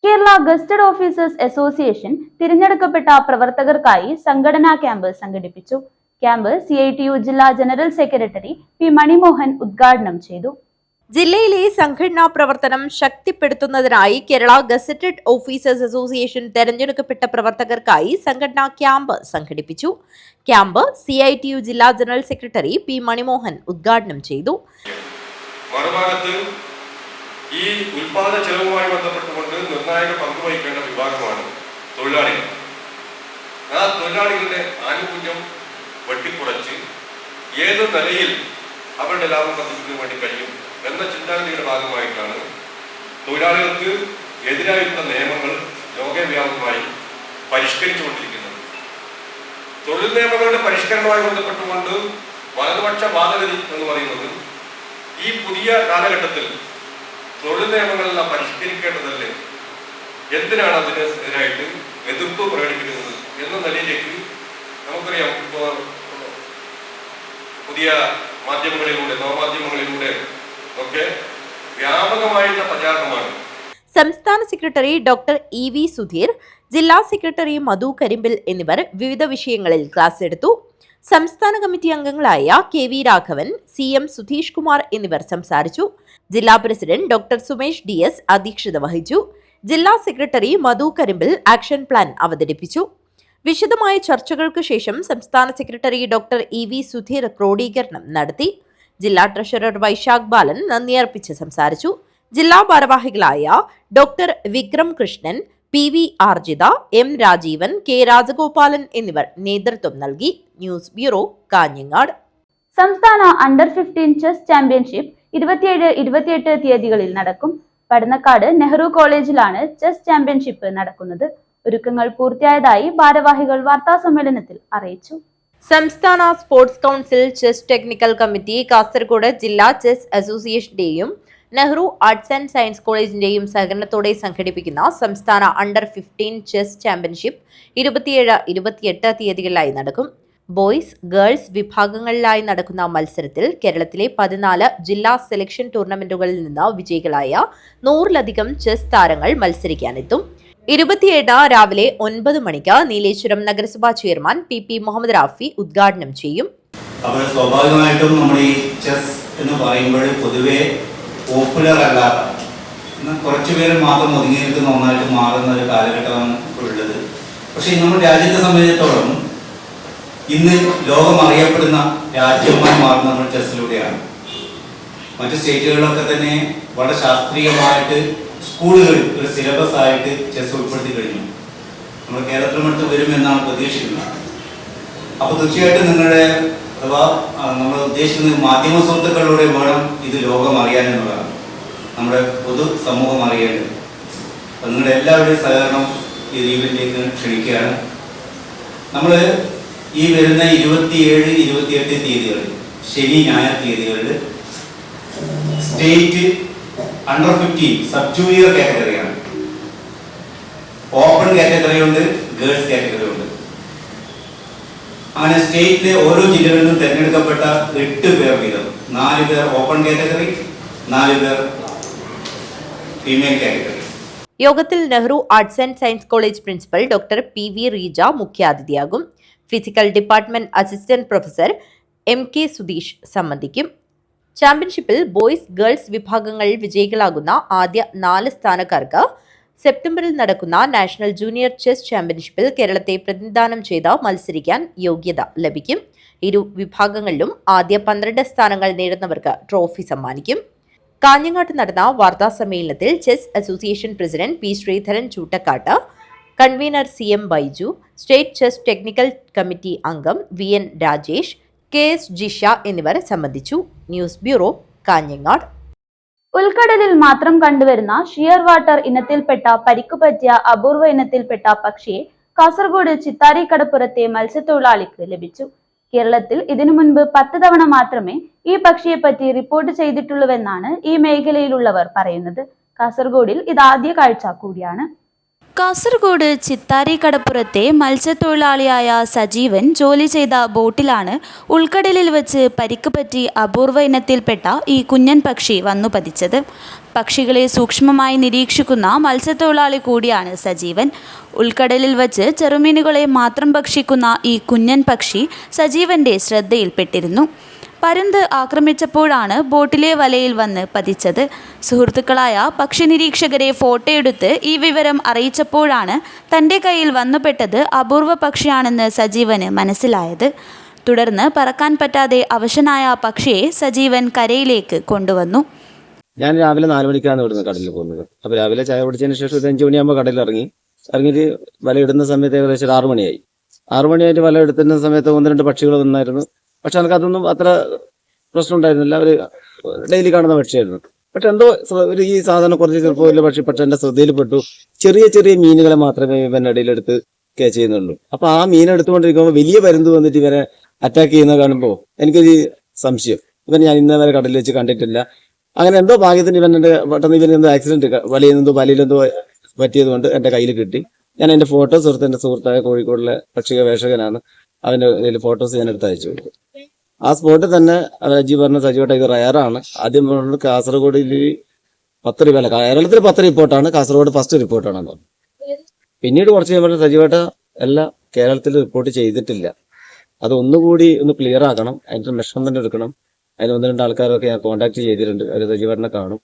Kerala gazetted officers association തിരഞ്ഞെടുക്കപ്പെട്ട പ്രവർത്തകർക്കായി സംഘടനാ ക്യാമ്പ് സംഘടിപ്പിച്ചു. ക്യാമ്പ് CITU ജില്ലാ ജനറൽ സെക്രട്ടറി P മണിമോഹൻ ഉദ്ഘാടനം ചെയ്തു. ജില്ലയിലെ സംഘടനാ പ്രവർത്തനം ശക്തിപ്പെടുത്തുന്നതിനായി കേരള ഗസറ്റഡ് ഓഫീസേഴ്സ് അസോസിയേഷൻ തെരഞ്ഞെടുക്കപ്പെട്ട പ്രവർത്തകർക്കായി സംഘടനാ ക്യാമ്പ് സംഘടിപ്പിച്ചു. ക്യാമ്പ് CITU ജില്ലാ ജനറൽ സെക്രട്ടറി P മണിമോഹൻ ഉദ്ഘാടനം ചെയ്തു. മറുഭാഗത്ത് ഈ ഉൽപാദന ചെലവുമായി ബന്ധപ്പെട്ടുകൊണ്ട് നിർണായക പങ്ക് വഹിക്കേണ്ട വിഭാഗമാണ് തൊഴിലാളികൾ. ആ തൊഴിലാളികളുടെ ആനുകൂല്യം വെട്ടിക്കുറച്ച് ഏത് നിലയിൽ അവരുടെ ലാഭം വർദ്ധിക്കുന്നതിന് വേണ്ടി കഴിയും എന്ന ചിന്താഗതിയുടെ ഭാഗമായിട്ടാണ് തൊഴിലാളികൾക്ക് എതിരായിട്ടുള്ള നിയമങ്ങൾ ലോകവ്യാപകമായി പരിഷ്കരിച്ചുകൊണ്ടിരിക്കുന്നത്. തൊഴിൽ നിയമങ്ങളുടെ പരിഷ്കരണവുമായി ബന്ധപ്പെട്ടുകൊണ്ട് വലതുപക്ഷ വാദഗതി എന്ന് പറയുന്നത് ഈ പുതിയ കാലഘട്ടത്തിൽ തൊഴിൽ നിയമങ്ങളെല്ലാം പരിഷ്കരിക്കേണ്ടതല്ലേ, എന്തിനാണ് അതിനെതിരായിട്ട് എതിർപ്പ് പ്രകടിപ്പിക്കുന്നത് എന്ന നിലയിലേക്ക് നമുക്കറിയാം. പുതിയ മാധ്യമങ്ങളിലൂടെ, നവമാധ്യമങ്ങളിലൂടെ ഒക്കെ വ്യാപകമായിട്ടുള്ള പ്രചാരണമാണ്. സംസ്ഥാന സെക്രട്ടറി ഡോക്ടർ EV സുധീർ, ജില്ലാ സെക്രട്ടറി മധു കരിമ്പിൽ എന്നിവർ വിവിധ വിഷയങ്ങളിൽ ക്ലാസ് എടുത്തു. സംസ്ഥാന കമ്മിറ്റി അംഗങ്ങളായ KV രാഘവൻ, CM സുധീഷ് കുമാർ എന്നിവർ സംസാരിച്ചു. ജില്ലാ പ്രസിഡന്റ് ഡോക്ടർ സുമേഷ് DS അധ്യക്ഷത വഹിച്ചു. ജില്ലാ സെക്രട്ടറി മധു കരിമ്പിൽ ആക്ഷൻ പ്ലാൻ അവതരിപ്പിച്ചു. വിശദമായ ചർച്ചകൾക്ക് ശേഷം സംസ്ഥാന സെക്രട്ടറി ഡോക്ടർ EV സുധീർ ക്രോഡീകരണം നടത്തി. ജില്ലാ ട്രഷറർ വൈശാഖ് ബാലൻ നന്ദി അർപ്പിച്ച് സംസാരിച്ചു. ജില്ലാ ഭാരവാഹികളായ ഡോക്ടർ വിക്രം കൃഷ്ണൻ, PV ആർജിത, M രാജീവൻ, K രാജഗോപാലൻ എന്നിവർ നേതൃത്വം നൽകി. News bureau, Kanhangad. സംസ്ഥാന അണ്ടർ 15 ചെസ് ചാമ്പ്യൻഷിപ്പ് 27-28 തീയതികളിൽ നടക്കും. പടന്നക്കാട് നെഹ്റു കോളേജിലാണ് ചെസ് ചാമ്പ്യൻഷിപ്പ് നടക്കുന്നത്. ഒരുക്കങ്ങൾ പൂർത്തിയായതായി ഭാരവാഹികൾ വാർത്താസമ്മേളനത്തിൽ അറിയിച്ചു. സംസ്ഥാന sports council chess technical committee, Kasaragod ജില്ലാ ചെസ് അസോസിയേഷന്റെയും നെഹ്റു ആർട്സ് ആൻഡ് സയൻസ് കോളേജിന്റെയും സഹകരണത്തോടെ സംഘടിപ്പിക്കുന്ന സംസ്ഥാന അണ്ടർ 15 ചെസ് ചാമ്പ്യൻഷിപ്പ് 27-28 തീയതികളിലായി നടക്കും. ബോയ്സ്, ഗേൾസ് വിഭാഗങ്ങളിലായി നടക്കുന്ന മത്സരത്തിൽ കേരളത്തിലെ 14 ജില്ലാ സെലക്ഷൻ ടൂർണമെന്റുകളിൽ നിന്ന് വിജയികളായ 100-ലധികം ചെസ് താരങ്ങൾ മത്സരിക്കാനെത്തും. 27 രാവിലെ 9 മണിക്ക് നീലേശ്വരം നഗരസഭാ ചെയർമാൻ PP മുഹമ്മദ് റാഫി ഉദ്ഘാടനം ചെയ്യും. അപ്പോൾ സ്വാഭാവികമായിട്ടും നമ്മൾ ഈ ചെസ് എന്ന് പറയുമ്പോൾ പൊതുവെ പോപ്പുലർ അല്ലാത്ത, കുറച്ചു പേര് മാത്രം ഒതുങ്ങി നിൽക്കുന്ന ഒന്നായിട്ട് മാറുന്ന ഒരു കാലഘട്ടമാണ് ഉള്ളത്. പക്ഷേ നമ്മുടെ രാജ്യത്തെ സംബന്ധിച്ചിടത്തോളം ഇന്ന് ലോകം അറിയപ്പെടുന്ന രാജ്യമായി മാറുന്ന നമ്മൾ ചെസ്സിലൂടെയാണ്. മറ്റു സ്റ്റേറ്റുകളിലൊക്കെ തന്നെ വളരെ ശാസ്ത്രീയമായിട്ട് സ്കൂളുകളിൽ ഒരു സിലബസ് ആയിട്ട് ചെസ് ഉൾപ്പെടുത്തി കഴിഞ്ഞു. നമ്മൾ കേരളത്തിലുമടുത്ത് വരുമെന്നാണ് പ്രതീക്ഷിക്കുന്നത്. അപ്പോൾ തീർച്ചയായിട്ടും നിങ്ങളുടെ അഥവാ നമ്മൾ ഉദ്ദേശിക്കുന്നത് മാധ്യമ സുഹൃത്തുക്കളിലൂടെ വേണം ഇത് ലോകം അറിയാനെന്നുള്ളതാണ്, നമ്മുടെ പൊതു സമൂഹം അറിയേണ്ടത്. അപ്പം നിങ്ങളുടെ എല്ലാവരുടെയും സഹകരണം ഈ ഈവെന്റിലേക്ക് ക്ഷണിക്കുകയാണ്. നമ്മൾ ഈ വരുന്ന 27, 28 തീയതികളിൽ, ശനി ഞായർ തീയതികളിൽ സ്റ്റേറ്റ് അണ്ടർ 15 സബ് ജൂനിയർ കാറ്റഗറിയാണ്. ഓപ്പൺ കാറ്റഗറി ഉണ്ട്, ഗേൾസ് കാറ്റഗറി ഉണ്ട്. അങ്ങനെ സ്റ്റേറ്റിലെ ഓരോ ജില്ലകളിൽ നിന്നും തിരഞ്ഞെടുക്കപ്പെട്ട 8 പേർ വീതം, 4 പേർ ഓപ്പൺ കാറ്റഗറി, 4 പേർ ഫീമെയിൽ കാറ്റഗറി. യോഗത്തിൽ Nehru arts and science college principal doctor PV Reeja മുഖ്യാതിഥിയാകും. Physical department assistant professor MK Sudheesh സംബന്ധിക്കും. ചാമ്പ്യൻഷിപ്പിൽ ബോയ്സ് ഗേൾസ് വിഭാഗങ്ങളിൽ വിജയികളാകുന്ന ആദ്യ 4 സ്ഥാനക്കാർക്ക് സെപ്റ്റംബറിൽ നടക്കുന്ന നാഷണൽ ജൂനിയർ ചെസ് ചാമ്പ്യൻഷിപ്പിൽ കേരളത്തെ പ്രതിനിധാനം ചെയ്ത് മത്സരിക്കാൻ യോഗ്യത ലഭിക്കും. ഇരു വിഭാഗങ്ങളിലും ആദ്യ 12 സ്ഥാനങ്ങൾ നേടുന്നവർക്ക് ട്രോഫി സമ്മാനിക്കും. കാഞ്ഞങ്ങാട്ട് നടന്ന വാർത്താ സമ്മേളനത്തിൽ chess association president P. Sreedharan Choottakkatt, convenor CM Baiju, state chess technical committee അംഗം VN രാജേഷ്, KS ജിഷ എന്നിവർ സംബന്ധിച്ചു. News bureau, Kanhangad. ഉൾക്കടലിൽ മാത്രം കണ്ടുവരുന്ന ഷിയർ വാട്ടർ ഇനത്തിൽപ്പെട്ട പരിക്കുപറ്റിയ അപൂർവ ഇനത്തിൽപ്പെട്ട പക്ഷിയെ കാസർഗോഡ് ചിത്താരി കടപ്പുറത്തെ മത്സ്യത്തൊഴിലാളിക്ക് ലഭിച്ചു. കേരളത്തിൽ ഇതിനു മുൻപ് 10 തവണ മാത്രമേ ഈ പക്ഷിയെപ്പറ്റി റിപ്പോർട്ട് ചെയ്തിട്ടുള്ളൂവെന്നാണ് ഈ മേഖലയിലുള്ളവർ പറയുന്നത്. കാസർഗോഡിൽ ഇതാദ്യ കാഴ്ച കൂടിയാണ്. കാസർഗോഡ് ചിത്താരി കടപ്പുറത്തെ മത്സ്യത്തൊഴിലാളിയായ സജീവൻ ജോലി ചെയ്ത ബോട്ടിലാണ് ഉൾക്കടലിൽ വെച്ച് പരിക്ക് പറ്റി അപൂർവ ഇനത്തിൽപ്പെട്ട ഈ കുഞ്ഞൻ പക്ഷി വന്നു പതിച്ചത്. പക്ഷികളെ സൂക്ഷ്മമായി നിരീക്ഷിക്കുന്ന മത്സ്യത്തൊഴിലാളി കൂടിയാണ് സജീവൻ. ഉൾക്കടലിൽ വച്ച് ചെറുമീനുകളെ മാത്രം ഭക്ഷിക്കുന്ന ഈ കുഞ്ഞൻ പക്ഷി സജീവന്റെ ശ്രദ്ധയിൽപ്പെട്ടിരുന്നു. പരുന്ത് ആക്രമിച്ചപ്പോഴാണ് ബോട്ടിലെ വലയിൽ വന്ന് പതിച്ചത്. സുഹൃത്തുക്കളായ പക്ഷി നിരീക്ഷകരെ ഫോട്ടോയെടുത്ത് ഈ വിവരം അറിയിച്ചപ്പോഴാണ് തൻ്റെ കയ്യിൽ വന്നുപെട്ടത് അപൂർവ പക്ഷിയാണെന്ന് സജീവന് മനസ്സിലായത്. തുടർന്ന് പറക്കാൻ പറ്റാതെ അവശനായ പക്ഷിയെ സജീവൻ കരയിലേക്ക് കൊണ്ടുവന്നു. ഞാൻ രാവിലെ 4 മണിക്കാണ് ഇവിടുന്ന് കടലിൽ പോകുന്നത്. അപ്പോൾ രാവിലെ ചായ കുടിച്ചതിന് ശേഷം 5 മണിയാകുമ്പോൾ കടലിൽ ഇറങ്ങിയിട്ട് വല ഇടുന്ന സമയത്ത് ഏകദേശം 6 മണിയായി. 6 മണിയായിട്ട് വല എടുത്തുന്ന സമയത്ത് 1-2 പക്ഷികൾ നിന്നായിരുന്നു. പക്ഷെ എനിക്കതൊന്നും അത്ര പ്രശ്നം ഉണ്ടായിരുന്നില്ല. അവർ ഡെയിലി കാണുന്ന പക്ഷിയായിരുന്നു. പക്ഷെ എന്തോ ഈ സാധനം കുറച്ച് ചെറുപ്പമില്ല പക്ഷി, പക്ഷെ എൻ്റെ ശ്രദ്ധയിൽപ്പെട്ടു. ചെറിയ ചെറിയ മീനുകളെ മാത്രമേ ഇവൻ്റെ ഇടയിലെടുത്ത് ക്യാച്ച് ചെയ്യുന്നുള്ളൂ. അപ്പൊ ആ മീൻ എടുത്തുകൊണ്ടിരിക്കുമ്പോൾ വലിയ പരുന്ത് വന്നിട്ട് ഇവരെ അറ്റാക്ക് ചെയ്യുന്നത് കാണുമ്പോൾ എനിക്കൊരു സംശയം, ഇവൻ ഞാൻ ഇന്നേ വരെ കടലിൽ വെച്ച് കണ്ടിട്ടില്ല. അങ്ങനെ എന്തോ ഭാഗ്യത്തിന് ഇവൻ്റെ പെട്ടെന്ന് ഇവനെന്തോ ആക്സിഡന്റ് വലയിലെന്തോ പറ്റിയത് കൊണ്ട് എൻ്റെ കയ്യിൽ കിട്ടി. ഞാൻ എൻ്റെ ഫോട്ടോസ് എടുത്ത് എൻ്റെ സുഹൃത്തായ കോഴിക്കോടിലെ പക്ഷി ഗവേഷകനാണ്, അവൻ്റെ കയ്യിൽ ഫോട്ടോസ് ഞാൻ എടുത്ത് അയച്ചു കൊടുത്തു. ആ സ്പോട്ടിൽ തന്നെ അജി പറഞ്ഞ സജീവട്ട ഇത് റയറാണ്. ആദ്യം കാസർഗോഡിൽ 10 റിപ്പോർട്ട്, കേരളത്തിൽ 10 റിപ്പോർട്ടാണ്, കാസർഗോഡ് ഫസ്റ്റ് റിപ്പോർട്ടാണെന്ന് പറഞ്ഞു. പിന്നീട് കുറച്ച് ഞാൻ പറഞ്ഞു സജീവട്ട എല്ലാം കേരളത്തിൽ റിപ്പോർട്ട് ചെയ്തിട്ടില്ല, അത് ഒന്നുകൂടി ഒന്ന് ക്ലിയർ ആക്കണം, അതിൻ്റെ മെഷർമെന്റ് എടുക്കണം. അതിന് 1-2 ആൾക്കാരൊക്കെ ഞാൻ കോൺടാക്ട് ചെയ്തിട്ടുണ്ട്, അവർ സജീവട്ടനെ കാണും.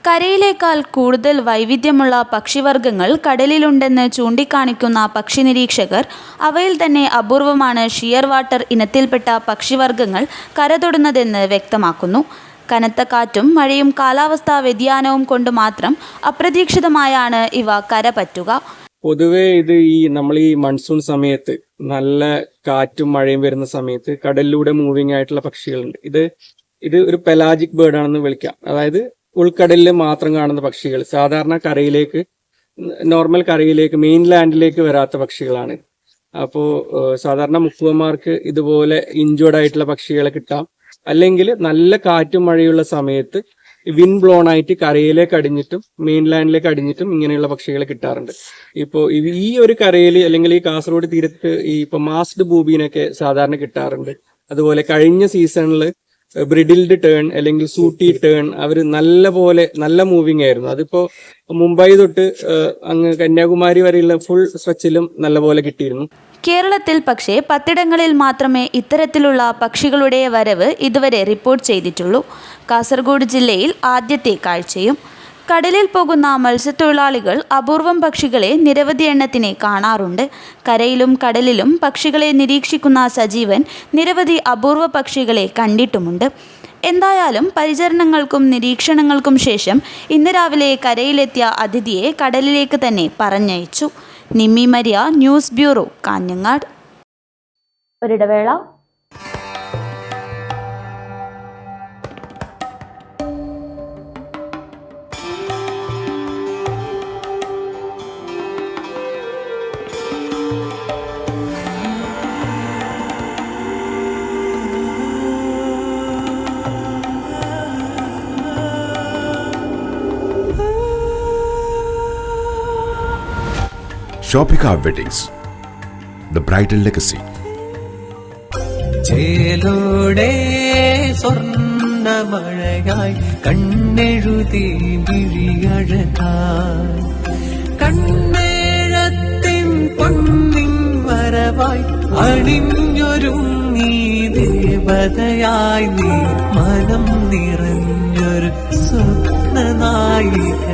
കരയിലേക്കാൾ കൂടുതൽ വൈവിധ്യമുള്ള പക്ഷിവർഗങ്ങൾ കടലിലുണ്ടെന്ന് ചൂണ്ടിക്കാണിക്കുന്ന പക്ഷി നിരീക്ഷകർ അവയിൽ തന്നെ അപൂർവമാണ് ഷിയർ വാട്ടർ ഇനത്തിൽപ്പെട്ട പക്ഷിവർഗങ്ങൾ കരതൊടുന്നതെന്ന് വ്യക്തമാക്കുന്നു. കനത്ത കാറ്റും മഴയും കാലാവസ്ഥാ വ്യതിയാനവും കൊണ്ട് മാത്രം അപ്രതീക്ഷിതമായാണ് ഇവ കര പറ്റുക. പൊതുവേ ഇത് നമ്മൾ ഈ മൺസൂൺ സമയത്ത് നല്ല കാറ്റും മഴയും വരുന്ന സമയത്ത് കടലിലൂടെ മൂവിങ് ആയിട്ടുള്ള പക്ഷികളുണ്ട്. ഇത് ഒരു പെലാജിക് ബേർഡ് ആണെന്ന് വിളിക്കാം. അതായത് ഉൾക്കടലിൽ മാത്രം കാണുന്ന പക്ഷികൾ, സാധാരണ നോർമൽ കരയിലേക്ക് മെയിൻലാൻഡിലേക്ക് വരാത്ത പക്ഷികളാണ്. അപ്പോൾ സാധാരണ മുക്കുവന്മാർക്ക് ഇതുപോലെ ഇഞ്ചോർഡ് ആയിട്ടുള്ള പക്ഷികളെ കിട്ടാം. അല്ലെങ്കിൽ നല്ല കാറ്റും മഴയുള്ള സമയത്ത് വിൻ ബ്ലോൺ ആയിട്ട് കരയിലേക്ക് അടിഞ്ഞിട്ടും മെയിൻലാൻഡിലേക്ക് അടിഞ്ഞിട്ടും ഇങ്ങനെയുള്ള പക്ഷികളെ കിട്ടാറുണ്ട്. ഇപ്പോൾ ഈ ഒരു കരയിൽ അല്ലെങ്കിൽ ഈ കാസർഗോഡ് തീരത്ത് ഇപ്പൊ മാസ്ഡ് ബൂബീനൊക്കെ സാധാരണ കിട്ടാറുണ്ട്. അതുപോലെ കഴിഞ്ഞ സീസണിൽ ബ്രിഡിൽഡ് ടേൺ അല്ലെങ്കിൽ സൂട്ടി ടേൺ അവർ നല്ല മൂവിങ് ആയിരുന്നു. അതിപ്പോ മുംബൈ തൊട്ട് അങ്ങ് കന്യാകുമാരി വരെയുള്ള ഫുൾ സ്ട്രെച്ചിലും നല്ലപോലെ കിട്ടിയിരുന്നു. കേരളത്തിൽ പക്ഷേ 10 മാത്രമേ ഇത്തരത്തിലുള്ള പക്ഷികളുടെ വരവ് ഇതുവരെ റിപ്പോർട്ട് ചെയ്തിട്ടുള്ളൂ. കാസർഗോഡ് ജില്ലയിൽ ആദ്യത്തെ കാഴ്ചയും. കടലിൽ പോകുന്ന മത്സ്യത്തൊഴിലാളികൾ അപൂർവം പക്ഷികളെ നിരവധി എണ്ണത്തിന് കാണാറുണ്ട്. കരയിലും കടലിലും പക്ഷികളെ നിരീക്ഷിക്കുന്ന സജീവൻ നിരവധി അപൂർവ പക്ഷികളെ കണ്ടിട്ടുമുണ്ട്. എന്തായാലും പരിചരണങ്ങൾക്കും നിരീക്ഷണങ്ങൾക്കും ശേഷം ഇന്ന് രാവിലെ കരയിലെത്തിയ അതിഥിയെ കടലിലേക്ക് തന്നെ പറഞ്ഞയച്ചു. Nimmi Maria, news bureau, Kanhangad. ഒരിടവേള. Shopika Weddings, the bridal legacy. ചേലോടെ സ്വർണ്ണമഴയായി കണ്ണെഴുതി വിഴിയഴകായി കണ്ണേഴത്തിൻ പൊന്നിൻ വരവായി അണിഞ്ഞൊരുങ്ങി ദേവതയായി നീ മനം നിറഞ്ഞൊരു സ്വപ്നനായികയായി.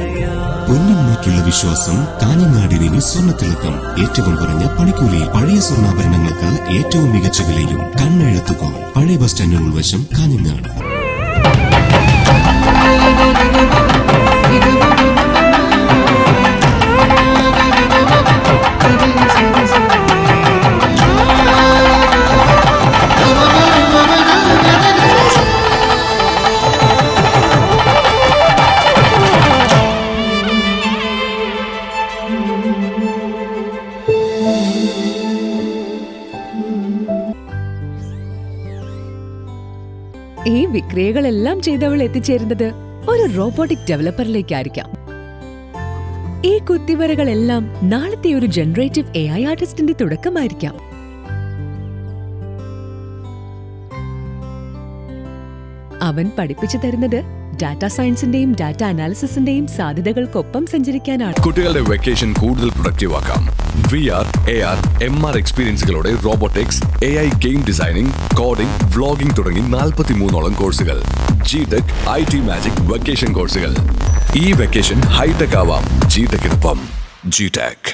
പൊന്നിന്മേറ്റുള്ള വിശ്വാസം കാഞ്ഞങ്ങാടിന് സ്വർണ്ണത്തിളക്കം. ഏറ്റവും കുറഞ്ഞ പണിക്കൂലിയിൽ പഴയ സ്വർണ്ണാഭരണങ്ങൾക്ക് ഏറ്റവും മികച്ച വിലയും. കണ്ണെഴുത്തുകോ പഴയ ബസ് സ്റ്റാൻഡിന് ഉൾവശം കാഞ്ഞങ്ങാട്. ഈ വിക്രിയകളെല്ലാം ചെയ്തവൾ എത്തിച്ചേരുന്നത് ഒരു റോബോട്ടിക് ഡെവലപ്പറിലേക്കായിരിക്കാം. ഈ കുത്തിവരകളെല്ലാം നാളത്തെ ഒരു ജനറേറ്റീവ് AI ആർട്ടിസ്റ്റിന്റെ തുടക്കമായിരിക്കാം. അവൻ പഠിപ്പിച്ചു തരുന്നത് ഡാറ്റാ സയൻസിന്റെയും ഡാറ്റ അനാലിസിസിന്റെയും സാധ്യതകൾക്കൊപ്പം സഞ്ചരിക്കാനാണ്. കുട്ടികളുടെ വെക്കേഷൻ കൂടുതൽ പ്രൊഡക്റ്റീവ് ആക്കാം. VR, AR, MR എക്സ്പീരിയൻസുകളോടെ robotics, AI game designing, coding, vlogging തുടങ്ങി 43ഓളം കോഴ്സുകൾ. GTech, IT മാജിക് വെക്കേഷൻ കോഴ്സുകൾ. ഈ വെക്കേഷൻ ഹൈടെക് ആവാം GTechനൊപ്പം. GTech.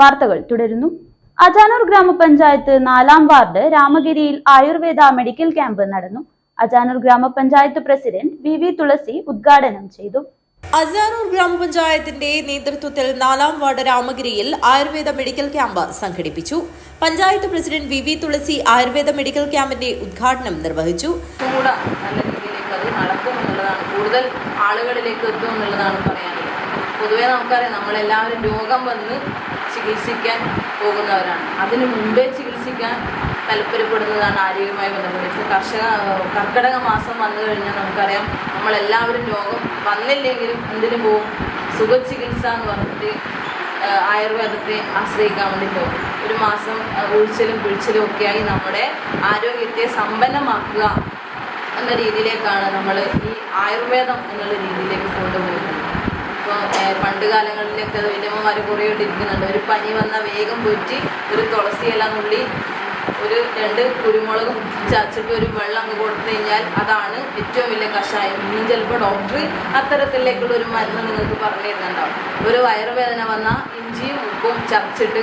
വാർത്തകൾ തുടരുന്നു. അജാനൂർ ഗ്രാമപഞ്ചായത്ത് 4-ാം വാർഡ് രാമഗിരിയിൽ ആയുർവേദ മെഡിക്കൽ ക്യാമ്പ് നടന്നു. അജാനൂർ ഗ്രാമപഞ്ചായത്ത് പ്രസിഡന്റ് VV തുളസി ഉദ്ഘാടനം ചെയ്തു. അജാനൂർ ഗ്രാമപഞ്ചായത്തിന്റെ നേതൃത്വത്തിൽ 4-ാം വാർഡ് രാമഗിരിയിൽ ആയുർവേദ മെഡിക്കൽ ക്യാമ്പ് സംഘടിപ്പിച്ചു. പഞ്ചായത്ത് പ്രസിഡന്റ് VV തുളസി ആയുർവേദ മെഡിക്കൽ ക്യാമ്പിന്റെ ഉദ്ഘാടനം നിർവഹിച്ചു. നല്ല രീതിയിലേക്ക് അത് നടക്കുമെന്നുള്ളതാണ്, കൂടുതൽ ആളുകളിലേക്ക് എത്തും എന്നുള്ളതാണ് പറയാനുള്ളത്. പൊതുവേ നമുക്കറിയാം, നമ്മളെല്ലാവരും രോഗം വന്ന് ചികിത്സിക്കാൻ പോകുന്നവരാണ്. അതിനു മുമ്പേ ചികിത്സിക്കാൻ താല്പര്യപ്പെടുന്നതാണ് ആരോഗ്യവുമായി ബന്ധപ്പെട്ട്. കർക്കിടക മാസം വന്നു കഴിഞ്ഞാൽ നമുക്കറിയാം, നമ്മളെല്ലാവരും രോഗം വന്നില്ലെങ്കിലും എന്തിനു പോകും? സുഖചികിത്സ എന്ന് പറഞ്ഞിട്ട് ആയുർവേദത്തെ ആശ്രയിക്കാൻ വേണ്ടി പോകും. ഒരു മാസം ഉഴിച്ചിലും പിഴിച്ചിലും ഒക്കെയായി നമ്മുടെ ആരോഗ്യത്തെ സമ്പന്നമാക്കുക എന്ന രീതിയിലേക്കാണ് നമ്മൾ ഈ ആയുർവേദം എന്നുള്ള രീതിയിലേക്ക് കൊണ്ടുപോകുന്നത്. ഇപ്പോൾ പണ്ട് കാലങ്ങളിലൊക്കെ വലിയമ്മമാർ കുറേയോട്ടിരിക്കുന്നുണ്ട്. ഒരു പനി വന്നാൽ വേഗം പോറ്റി ഒരു തുളസി ഇല നുള്ളി ഒരു 2 കുരുമുളക് ചതച്ചിട്ട് ഒരു വെള്ളം അങ്ങ് കൊടുത്തു കഴിഞ്ഞാൽ അതാണ് ഏറ്റവും വലിയ കഷായം. ഇനിയും ചിലപ്പോൾ ഡോക്ടർ അത്തരത്തിലേക്കുള്ള ഒരു മരുന്ന് നിങ്ങൾക്ക് പറഞ്ഞു തരുന്നുണ്ടാവും. ഒരു വയറുവേദന വന്നാൽ ഇഞ്ചിയും ഉപ്പും ചതച്ചിട്ട്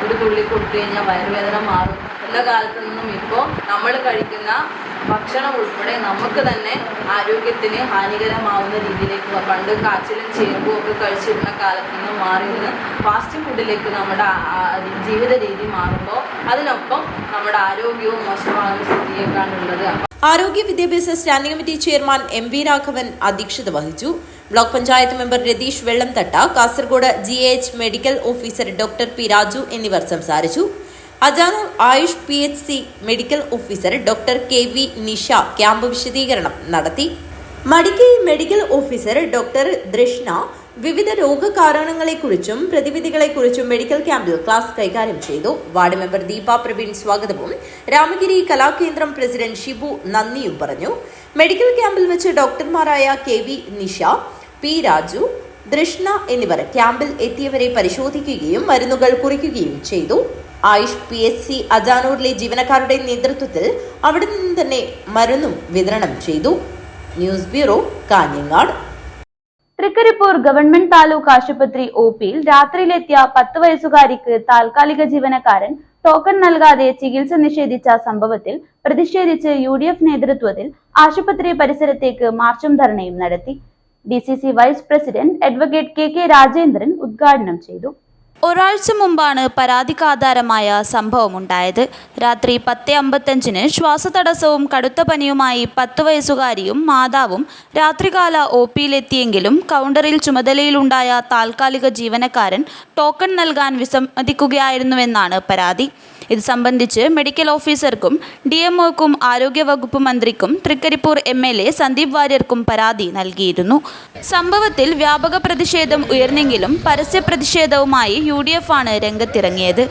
ഒരു തുള്ളി കൊടുത്തു കഴിഞ്ഞാൽ വയറുവേദന മാറും എന്ന കാലത്ത് നിന്നും ഇപ്പോൾ നമ്മൾ കഴിക്കുന്ന ഭക്ഷണം ഉൾപ്പെടെ നമുക്ക് തന്നെ ആരോഗ്യത്തിന് ഹാനികരമാവുന്ന രീതിയിലേക്ക് പണ്ട് കാച്ചിലും ചേമ്പും ഒക്കെ കഴിച്ചിരുന്ന കാലത്ത് നിന്ന് മാറി നിന്ന് ഫാസ്റ്റ് ഫുഡിലേക്ക് നമ്മുടെ ജീവിത രീതി മാറുമ്പോൾ അതിനൊപ്പം നമ്മുടെ ആരോഗ്യവും മോശമാകുന്ന സ്ഥിതിയേക്കാണുള്ളത്. ആരോഗ്യ വിദ്യാഭ്യാസ standing committee chairman MV Raghavan അധ്യക്ഷത വഹിച്ചു. Block panchayat member Ratheesh Vellamthatta, Kasaragod GH medical officer doctor P Raju എന്നിവർ സംസാരിച്ചു. Ajanur Ayush PHC medical officer doctor KV Nisha camp വിശദീകരണം നടത്തി. മടിക്കൈ മെഡിക്കൽ ഓഫീസർ ഡോക്ടർ ദൃഷ്ണ വിവിധ രോഗകാരണങ്ങളെക്കുറിച്ചും പ്രതിവിധികളെക്കുറിച്ചും മെഡിക്കൽ ക്യാമ്പിൽ ക്ലാസ് കൈകാര്യം ചെയ്തു. വാർഡ് മെമ്പർ ദീപ പ്രവീൺ സ്വാഗതവും രാമഗിരി കലാകേന്ദ്രം പ്രസിഡന്റ് ഷിബു നന്ദിയും പറഞ്ഞു. മെഡിക്കൽ ക്യാമ്പിൽ വെച്ച് ഡോക്ടർമാരായ KV നിഷ, P രാജു, ദൃഷ്ണ എന്നിവർ ക്യാമ്പിൽ എത്തിയവരെ പരിശോധിക്കുകയും മരുന്നുകൾ കുറിക്കുകയും ചെയ്തു. ആയുഷ് PHC അജാനൂരിലെ ജീവനക്കാരുടെ നേതൃത്വത്തിൽ അവിടെ നിന്ന് തന്നെ മരുന്നും വിതരണം ചെയ്തു. News bureau, Kanhangad. Thrikaripur government taluk ആശുപത്രി OPയിൽ രാത്രിയിലെത്തിയ 10 വയസ്സുകാരിക്ക് താൽക്കാലിക ജീവനക്കാരൻ ടോക്കൺ നൽകാതെ ചികിത്സ നിഷേധിച്ച സംഭവത്തിൽ പ്രതിഷേധിച്ച് UDF നേതൃത്വത്തിൽ ആശുപത്രി പരിസരത്തേക്ക് മാർച്ചും ധർണയും നടത്തി. DCC vice president advocate KK Rajendran ഉദ്ഘാടനം ചെയ്തു. ഒരാഴ്ച മുമ്പാണ് പരാതിക്കാധാരമായ സംഭവമുണ്ടായത്. രാത്രി 10:55 ശ്വാസതടസ്സവും കടുത്ത പനിയുമായി 10 വയസ്സുകാരിയും മാതാവും രാത്രികാല OPയിലെത്തിയെങ്കിലും കൗണ്ടറിൽ ചുമതലയിലുണ്ടായ താൽക്കാലിക ജീവനക്കാരൻ ടോക്കൺ നൽകാൻ വിസമ്മതിക്കുകയായിരുന്നുവെന്നാണ് പരാതി. ഇത് സംബന്ധിച്ച് മെഡിക്കൽ ഓഫീസർക്കും DMOക്കും ആരോഗ്യവകുപ്പ് മന്ത്രിക്കും തൃക്കരിപ്പൂർ MLA സന്ദീപ് വാര്യർക്കും പരാതി നൽകിയിരുന്നു. സംഭവത്തിൽ വ്യാപക പ്രതിഷേധം ഉയർന്നെങ്കിലും പരസ്യ പ്രതിഷേധവുമായി UDF ആണ് രംഗത്തിറങ്ങിയത്.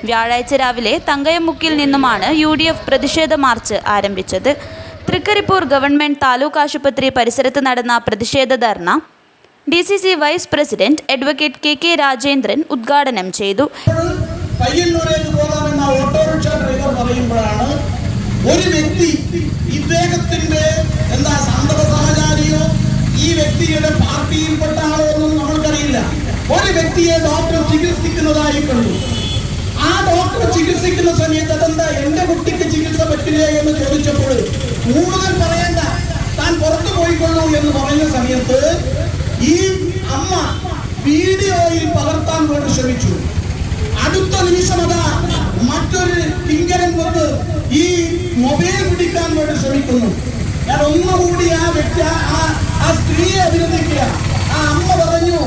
വ്യാഴാഴ്ച രാവിലെ തങ്കയമുക്കിൽ നിന്നുമാണ് UDF പ്രതിഷേധ മാർച്ച് ആരംഭിച്ചത്. തൃക്കരിപ്പൂർ ഗവൺമെന്റ് താലൂക്ക് ആശുപത്രി പരിസരത്ത് നടന്ന പ്രതിഷേധ dharna DCC vice president advocate KK Rajendran ഉദ്ഘാടനം ചെയ്തു. പയ്യന്നൂരേക്ക് പോകാമെന്ന ഓട്ടോറിക്ഷ ഡ്രൈവർ പറയുമ്പോഴാണ് ഒരു വ്യക്തി ഇദ്ദേഹത്തിന്റെ സന്തത സഹചാരിയോ ഈ വ്യക്തിയുടെ പാർട്ടിയിൽപ്പെട്ട ആളോ ഒന്നും നമ്മൾക്കറിയില്ല. ഒരു വ്യക്തിയെ ഡോക്ടർ ചികിത്സിക്കുന്നതായി കണ്ടു. ആ ഡോക്ടർ ചികിത്സിക്കുന്ന സമയത്ത് അതെന്താ എന്റെ കുട്ടിക്ക് ചികിത്സ പറ്റില്ല എന്ന് ചോദിച്ചപ്പോൾ കൂടുതൽ പറയേണ്ട, താൻ പുറത്തു പോയിക്കൊള്ളൂ എന്ന് പറഞ്ഞ സമയത്ത് ഈ അമ്മ വീഡിയോയിൽ പകർത്താൻ വേണ്ടി ശ്രമിച്ചു. അടുത്ത നിമിഷം അതാ മറ്റൊരു പിങ്കരൻ വന്ന് ഈ മൊബൈൽ പിടിക്കാൻ വേണ്ടി ശ്രമിക്കുന്നു. ഞാൻ ഒന്നുകൂടി ആ വ്യക്തി ആ സ്ത്രീയെ അഭിനന്ദിക്കുക. ആ അമ്മ പറഞ്ഞു,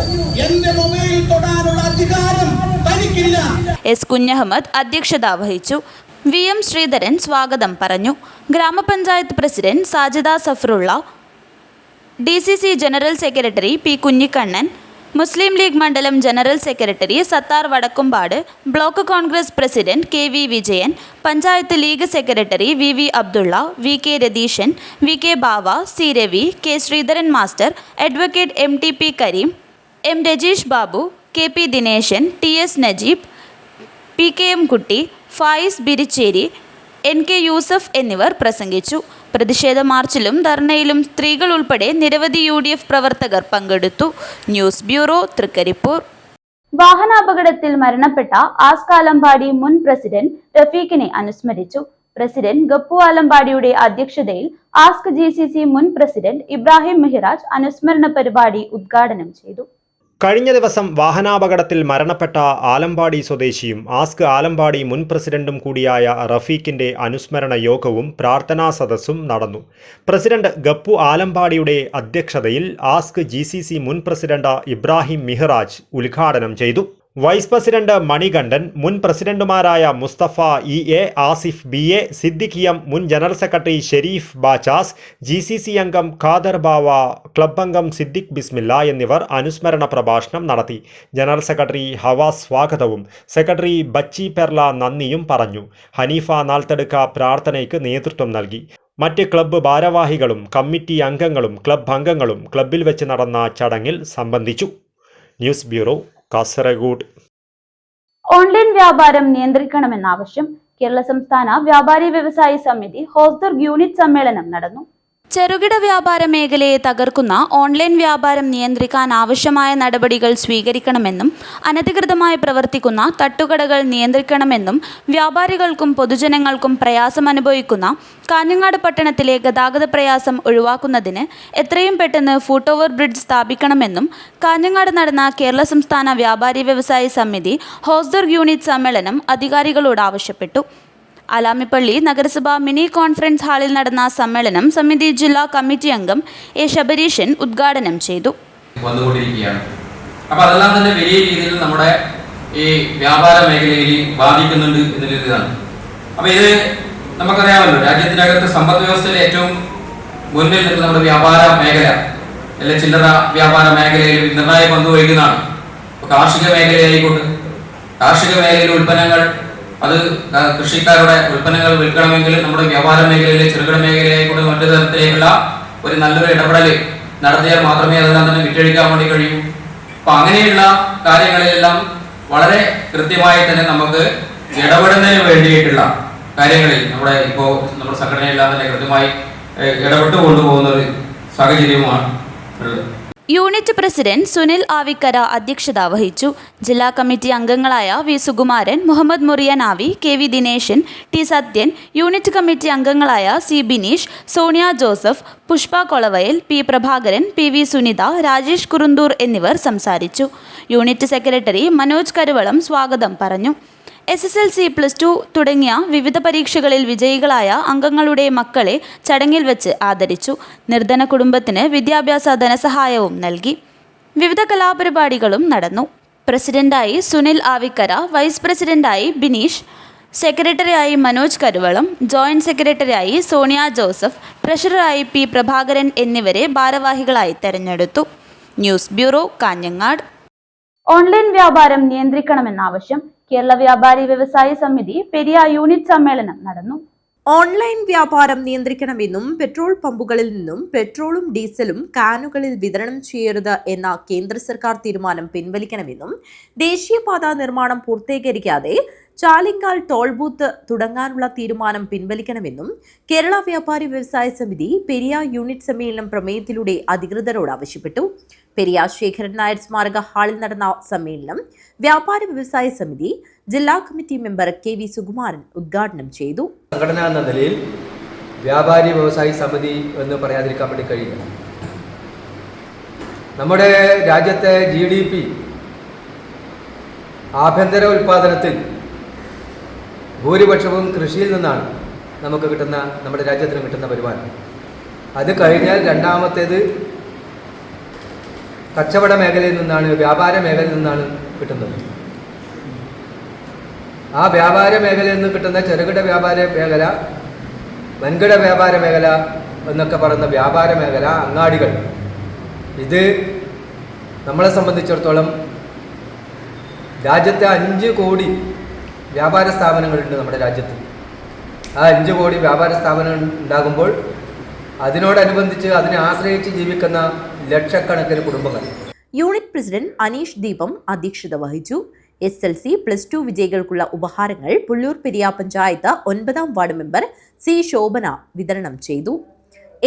എന്റെ മൊബൈൽ തൊടാനുള്ള അധികാരം തനിക്കില്ല. S. കുഞ്ഞഹമ്മദ് അധ്യക്ഷത വഹിച്ചു. VM. ശ്രീധരൻ സ്വാഗതം പറഞ്ഞു. ഗ്രാമപഞ്ചായത്ത് president Sajida Safarulla, DCC general secretary P. Kunhikannan, Muslim League മണ്ഡലം general secretary Sathar Vadakkumpad, block Congress president KV. Vijayan, panchayat League secretary VV. Abdulla, VK. Ratheesan, VK. Bava, C. Ravi, K. Sreedharan master, advocate MTP Kareem, M. Rajeesh Babu, KP. Dineshan, TS. Najeeb, PKM Kutty, Fayis Biricheri, NK. Yusuf എന്നിവർ പ്രസംഗിച്ചു. പ്രതിഷേധ മാർച്ചിലും ധർണയിലും സ്ത്രീകൾ ഉൾപ്പെടെ നിരവധി UDF പ്രവർത്തകർ പങ്കെടുത്തു. News bureau, Thrikaripur. വാഹനാപകടത്തിൽ മരണപ്പെട്ട ആസ്ക് ആലമ്പാടി മുൻ പ്രസിഡന്റ് റഫീഖിനെ അനുസ്മരിച്ചു. പ്രസിഡന്റ് ഗപ്പു ആലമ്പാടിയുടെ അധ്യക്ഷതയിൽ ആസ്ക് GCC മുൻ പ്രസിഡന്റ് ഇബ്രാഹിം മിഹ്റാജ് അനുസ്മരണ പരിപാടി ഉദ്ഘാടനം ചെയ്തു. കഴിഞ്ഞ ദിവസം വാഹനാപകടത്തിൽ മരണപ്പെട്ട ആലമ്പാടി സ്വദേശിയും ആസ്ക് ആലമ്പാടി മുൻ പ്രസിഡന്റും കൂടിയായ റഫീഖിന്റെ അനുസ്മരണ യോഗവും പ്രാർത്ഥനാ സദസ്സും നടന്നു. പ്രസിഡന്റ് ഗപ്പു ആലമ്പാടിയുടെ അധ്യക്ഷതയിൽ ആസ്ക് GCC മുൻ പ്രസിഡന്റ് ഇബ്രാഹിം മിഹ്റാജ് ഉദ്ഘാടനം ചെയ്തു. വൈസ് പ്രസിഡന്റ് മണികണ്ഠൻ, മുൻ പ്രസിഡന്റുമാരായ Musthafa EA, Asif BA, Siddique M, മുൻ general secretary Shareef Bachas, GCC അംഗം ഖാദർ ബാവ, ക്ലബ് അംഗം സിദ്ദിഖ് ബിസ്മില്ല എന്നിവർ അനുസ്മരണ പ്രഭാഷണം നടത്തി. ജനറൽ സെക്രട്ടറി ഹവാസ് സ്വാഗതവും സെക്രട്ടറി ബച്ചി പെർല നന്ദിയും പറഞ്ഞു. ഹനീഫ നാൽത്തടുക്ക പ്രാർത്ഥനയ്ക്ക് നേതൃത്വം നൽകി. മറ്റ് ക്ലബ്ബ് ഭാരവാഹികളും കമ്മിറ്റി അംഗങ്ങളും ക്ലബ്ബ് അംഗങ്ങളും ക്ലബ്ബിൽ വെച്ച് നടന്ന ചടങ്ങിൽ സംബന്ധിച്ചു. News bureau, Kasaragod. ഓൺലൈൻ വ്യാപാരം നിയന്ത്രിക്കണമെന്ന ആവശ്യം. കേരള സംസ്ഥാന വ്യാപാരി വ്യവസായി സമിതി ഹോസ്ദുർഗ് യൂണിറ്റ് സമ്മേളനം നടന്നു. ചെറുകിട വ്യാപാര മേഖലയെ തകർക്കുന്ന ഓൺലൈൻ വ്യാപാരം നിയന്ത്രിക്കാൻ ആവശ്യമായ നടപടികൾ സ്വീകരിക്കണമെന്നും അനധികൃതമായി പ്രവർത്തിക്കുന്ന തട്ടുകടകൾ നിയന്ത്രിക്കണമെന്നും വ്യാപാരികൾക്കും പൊതുജനങ്ങൾക്കും പ്രയാസം അനുഭവിക്കുന്ന കാഞ്ഞങ്ങാട് പട്ടണത്തിലെ ഗതാഗത പ്രയാസം ഒഴിവാക്കുന്നതിന് എത്രയും പെട്ടെന്ന് ഫുട് ഓവർ ബ്രിഡ്ജ് സ്ഥാപിക്കണമെന്നും കാഞ്ഞങ്ങാട് നടന്ന കേരള സംസ്ഥാന വ്യാപാരി വ്യവസായി സമിതി ഹോസ്ദുർഗ് യൂണിറ്റ് സമ്മേളനം അധികാരികളോട് ആവശ്യപ്പെട്ടു. ആലാമിപ്പള്ളി നഗരസഭ മിനി കോൺഫറൻസ് ഹാളിൽ നടന്ന സമ്മേളനം സമിതി ജില്ലാ കമ്മിറ്റി അംഗം A. ശബരീഷൻ ഉദ്ഘാടനം ചെയ്തു. വന്നുകൊണ്ടിരിക്കുകയാണ്. അപ്പോൾ അതെല്ലാം തന്നെ വലിയ രീതിയിൽ നമ്മുടെ ഈ വ്യാപാര മേഖലയിൽ ബാധിക്കുന്നുണ്ട് എന്നുള്ളതാണ്. അപ്പോൾ ഇത് നമുക്കറിയാമല്ലോ, രാജ്യത്തിനകത്ത് സമ്പദ് വ്യവസ്ഥയിൽ ഏറ്റവും മുന്നിൽ നിൽക്കുന്ന നമ്മുടെ വ്യാപാര മേഖല, അല്ലെ ചില്ലറ വ്യാപാര മേഖലയിൽ നിർണായക പങ്ക് വഹിക്കുന്നതാണ്. ഇപ്പോൾ കാർഷിക മേഖലയായിക്കോട്ടെ, കാർഷിക മേഖലയിലെ ഉൽപ്പന്നങ്ങൾ, അത് കൃഷിക്കാരുടെ ഉൽപ്പന്നങ്ങൾ വിൽക്കണമെങ്കിൽ നമ്മുടെ വ്യാപാര മേഖലയിലെ ചെറുകിട മേഖലയായിക്കൂടെ മറ്റു തരത്തിലേക്കുള്ള ഒരു നല്ലൊരു ഇടപെടൽ നടത്തിയാൽ മാത്രമേ അതെല്ലാം തന്നെ വിറ്റഴിക്കാൻ വേണ്ടി കഴിയൂ. അപ്പൊ അങ്ങനെയുള്ള കാര്യങ്ങളിലെല്ലാം വളരെ കൃത്യമായി തന്നെ നമുക്ക് ഇടപെടുന്നതിന് വേണ്ടിയിട്ടുള്ള കാര്യങ്ങളിൽ നമ്മുടെ സംഘടനയെല്ലാം തന്നെ കൃത്യമായി ഇടപെട്ട് കൊണ്ടുപോകുന്ന ഒരു സാഹചര്യവുമാണ് ഉള്ളത്. യൂണിറ്റ് പ്രസിഡന്റ് സുനിൽ ആവിക്കര അധ്യക്ഷത വഹിച്ചു. ജില്ലാ കമ്മിറ്റി അംഗങ്ങളായ V Sukumaran, Muhammad Muriyanavi, K V Dineshan, T Sathyan, unit committee അംഗങ്ങളായ C Bineesh, Sonia Joseph, Pushpa Kolavayal, P Prabhakaran, P V Sunitha, Rajesh Kurunthur എന്നിവർ സംസാരിച്ചു. യൂണിറ്റ് സെക്രട്ടറി മനോജ് കരുവളം സ്വാഗതം പറഞ്ഞു. SSLC, +2 തുടങ്ങിയ വിവിധ പരീക്ഷകളിൽ വിജയികളായ അംഗങ്ങളുടെ മക്കളെ ചടങ്ങിൽ വെച്ച് ആദരിച്ചു. നിർധന കുടുംബത്തിന് വിദ്യാഭ്യാസ ധനസഹായവും നൽകി. വിവിധ കലാപരിപാടികളും നടന്നു. പ്രസിഡന്റായി സുനിൽ ആവിക്കര, വൈസ് പ്രസിഡന്റായി ബിനീഷ്, സെക്രട്ടറിയായി മനോജ് കരുവളം, ജോയിന്റ് സെക്രട്ടറിയായി സോണിയ ജോസഫ്, ട്രഷററായി പി പ്രഭാകരൻ എന്നിവരെ ഭാരവാഹികളായി തെരഞ്ഞെടുത്തു. News bureau, Kanhangad. ഓൺലൈൻ വ്യാപാരം നിയന്ത്രിക്കണമെന്ന ആവശ്യം. കേരള വ്യാപാരി വ്യവസായി സമിതി പെരിയ യൂണിറ്റ് സമ്മേളനം നടന്നു. ഓൺലൈൻ വ്യാപാരം നിയന്ത്രിക്കണമെന്നും പെട്രോൾ പമ്പുകളിൽ നിന്നും പെട്രോളും ഡീസലും കാനുകളിൽ വിതരണം ചെയ്യരുത് എന്ന കേന്ദ്ര സർക്കാർ തീരുമാനം പിൻവലിക്കണമെന്നും ദേശീയപാത നിർമ്മാണം പൂർത്തീകരിക്കാതെ ചാലിങ്കാൽ ടോൾ ബൂത്ത് തുടങ്ങാനുള്ള തീരുമാനം പിൻവലിക്കണമെന്നും കേരള വ്യാപാരി വ്യവസായ സമിതി പെരിയ യൂണിറ്റ് സമ്മേളനം പ്രമേയത്തിലൂടെ അധികൃതരോട് ആവശ്യപ്പെട്ടു. പെരിയ ശേഖരൻ നായർ സ്മാരക ഹാളിൽ നടന്ന സമ്മേളനം വ്യാപാരി വ്യവസായ സമിതി ജില്ലാ committee member K V Sukumaran ഉദ്ഘാടനം ചെയ്തു. സംഘടന എന്ന നിലയിൽ വ്യാപാരി വ്യവസായി സമിതി എന്ന് പറയാതിരിക്കാൻ വേണ്ടി കഴിയില്ല. നമ്മുടെ രാജ്യത്തെ GDP ആഭ്യന്തര ഉൽപാദനത്തിൽ ഭൂരിപക്ഷവും കൃഷിയിൽ നിന്നാണ് നമ്മുടെ രാജ്യത്തിന് കിട്ടുന്ന വരുമാനം. അത് കഴിഞ്ഞാൽ രണ്ടാമത്തേത് കച്ചവട മേഖലയിൽ നിന്നാണ്, വ്യാപാര മേഖലയിൽ നിന്നാണ് കിട്ടുന്നത്. ആ വ്യാപാര മേഖലയിൽ നിന്ന് കിട്ടുന്ന ചെറുകിട വ്യാപാര മേഖല, വൻകിട വ്യാപാര മേഖല എന്നൊക്കെ പറയുന്ന വ്യാപാര മേഖല, അങ്ങാടികൾ, ഇത് നമ്മളെ സംബന്ധിച്ചിടത്തോളം രാജ്യത്തെ 5 കോടി വ്യാപാര സ്ഥാപനങ്ങളുണ്ട് നമ്മുടെ രാജ്യത്ത്. ആ 5 കോടി വ്യാപാര സ്ഥാപനങ്ങൾ ഉണ്ടാകുമ്പോൾ അതിനോടനുബന്ധിച്ച് അതിനെ ആശ്രയിച്ച് ജീവിക്കുന്ന ലക്ഷക്കണക്കിന് കുടുംബങ്ങൾ. യൂണിറ്റ് പ്രസിഡന്റ് അനീഷ് ദീപം അധ്യക്ഷത വഹിച്ചു. SSLC, +2 വിജയികൾക്കുള്ള ഉപഹാരങ്ങൾ പുല്ലൂർ പെരിയ പഞ്ചായത്ത് 9ാം വാർഡ് മെമ്പർ സി ശോഭന വിതരണം ചെയ്തു.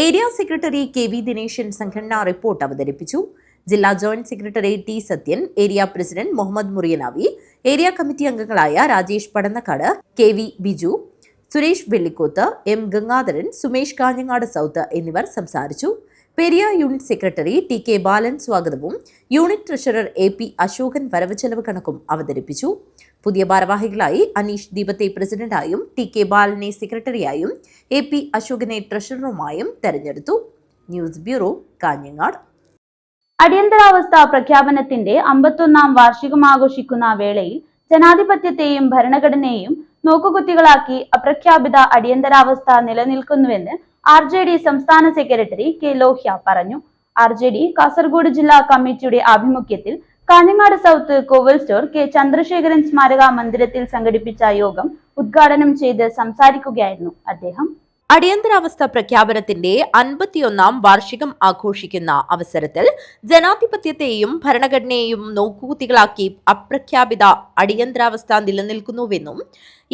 Area secretary K V Dineshan സംഘടനാ റിപ്പോർട്ട് അവതരിപ്പിച്ചു. ജില്ലാ joint secretary T Sathyan, area president Muhammad Muriyanavi, area committee അംഗങ്ങളായ Rajesh Padannakkad, K V Biju, Suresh Vellikkoth, M Gangadharan, Sumesh Kanhangad south എന്നിവർ സംസാരിച്ചു. Periya unit secretary T K Balan സ്വാഗതവും യൂണിറ്റ് ട്രഷറർ AP അശോകൻ വരവ് ചെലവ് കണക്കും അവതരിപ്പിച്ചു. പുതിയ ഭാരവാഹികളായി അനീഷ് ദീപത്തെ പ്രസിഡന്റായും ടി കെ ബാലനെ സെക്രട്ടറിയായും AP അശോകനെ ട്രഷററുമായും തെരഞ്ഞെടുത്തു. News bureau, Kanhangad. അടിയന്തരാവസ്ഥ പ്രഖ്യാപനത്തിന്റെ 51ാം വാർഷികം ആഘോഷിക്കുന്ന വേളയിൽ ജനാധിപത്യത്തെയും ഭരണഘടനയെയും നോക്കുകുത്തികളാക്കി അപ്രഖ്യാപിത അടിയന്തരാവസ്ഥ നിലനിൽക്കുന്നുവെന്ന് RJD സംസ്ഥാന സെക്രട്ടറി കെ ലോഹ്യ പറഞ്ഞു. RJD കാസർഗോഡ് ജില്ലാ കമ്മിറ്റിയുടെ ആഭിമുഖ്യത്തിൽ കാഞ്ഞങ്ങാട് സൗത്ത് കോവൽ സ്റ്റോർ കെ ചന്ദ്രശേഖരൻ സ്മാരക മന്ദിരത്തിൽ സംഘടിപ്പിച്ച യോഗം ഉദ്ഘാടനം ചെയ്ത് സംസാരിക്കുകയായിരുന്നു അദ്ദേഹം. അടിയന്തരാവസ്ഥ പ്രഖ്യാപനത്തിന്റെ 51ാം വാർഷികം ആഘോഷിക്കുന്ന അവസരത്തിൽ ജനാധിപത്യത്തെയും ഭരണഘടനയെയും നോക്കുകുത്തികളാക്കി അപ്രഖ്യാപിത അടിയന്തരാവസ്ഥ നിലനിൽക്കുന്നുവെന്നും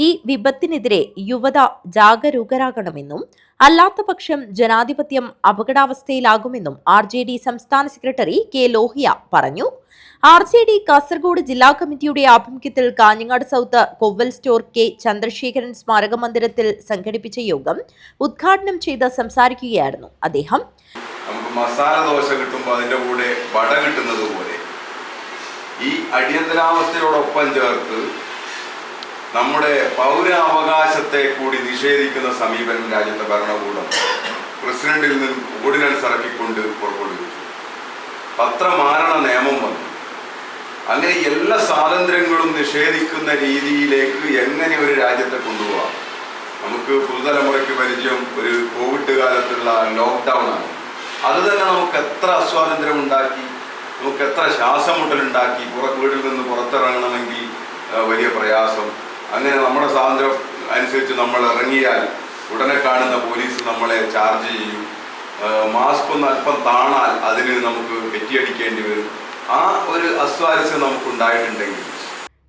ഈ വിപത്തിനെതിരെ യുവത ജാഗരൂകരാകണമെന്നും അല്ലാത്തപക്ഷം ജനാധിപത്യം അപകടാവസ്ഥയിലാകുമെന്നും RJD സംസ്ഥാന സെക്രട്ടറി കെ ലോഹ്യ പറഞ്ഞു. RJD കാസർഗോഡ് ജില്ലാ കമ്മിറ്റിയുടെ ആഭിമുഖ്യത്തിൽ കാഞ്ഞങ്ങാട് സൗത്ത് കോവൽ സ്റ്റോർ കെ ചന്ദ്രശേഖരൻ സ്മാരക മന്ദിരത്തിൽ സംഘടിപ്പിച്ച യോഗം ഉദ്ഘാടനം ചെയ്ത് സംസാരിക്കുകയായിരുന്നു അദ്ദേഹം. നമുക്ക് മസാല ദോശ കിട്ടുമ്പോൾ അതിൻ്റെ കൂടെ വട കിട്ടുന്നത് പോലെ ഈ അടിയന്തരാവസ്ഥയോടൊപ്പം ചേർത്ത് നമ്മുടെ പൗരാവകാശത്തെ കൂടി നിഷേധിക്കുന്ന സമീപനം രാജ്യത്തെ ഭരണകൂടം പ്രസിഡന്റിൽ നിന്ന് ഓർഡിനൻസ് ഇറക്കിക്കൊണ്ട് പുറപ്പെടുവിച്ചു. പത്രമാരണ നിയമം വന്നു. അങ്ങനെ എല്ലാ സ്വാതന്ത്ര്യങ്ങളും നിഷേധിക്കുന്ന രീതിയിലേക്ക് എങ്ങനെ ഒരു രാജ്യത്തെ കൊണ്ടുപോകാം? നമുക്ക് പുതുതലമുറയ്ക്ക് പരിചയം ഒരു കോവിഡ് കാലത്തുള്ള ലോക്ക്ഡൗൺ ആണ്. അത് തന്നെ നമുക്ക് എത്ര അസ്വാതന്ത്ര്യം ഉണ്ടാക്കി, നമുക്ക് എത്ര ശ്വാസമുട്ടലുണ്ടാക്കി. വീട്ടിൽ നിന്ന് പുറത്തിറങ്ങണമെങ്കിൽ വലിയ പ്രയാസം. അങ്ങനെ നമ്മുടെ സ്വാതന്ത്ര്യം അനുസരിച്ച് നമ്മൾ ഇറങ്ങിയാൽ ഉടനെ കാണുന്ന പോലീസ് നമ്മളെ ചാർജ് ചെയ്യും. മാസ്ക് ഒന്ന് അല്പം താണാൽ അതിന് നമുക്ക് കെട്ടിയടിക്കേണ്ടി വരും. ആ ഒരു അസ്വാരസ്യം നമുക്കുണ്ടായിട്ടുണ്ടെങ്കിൽ.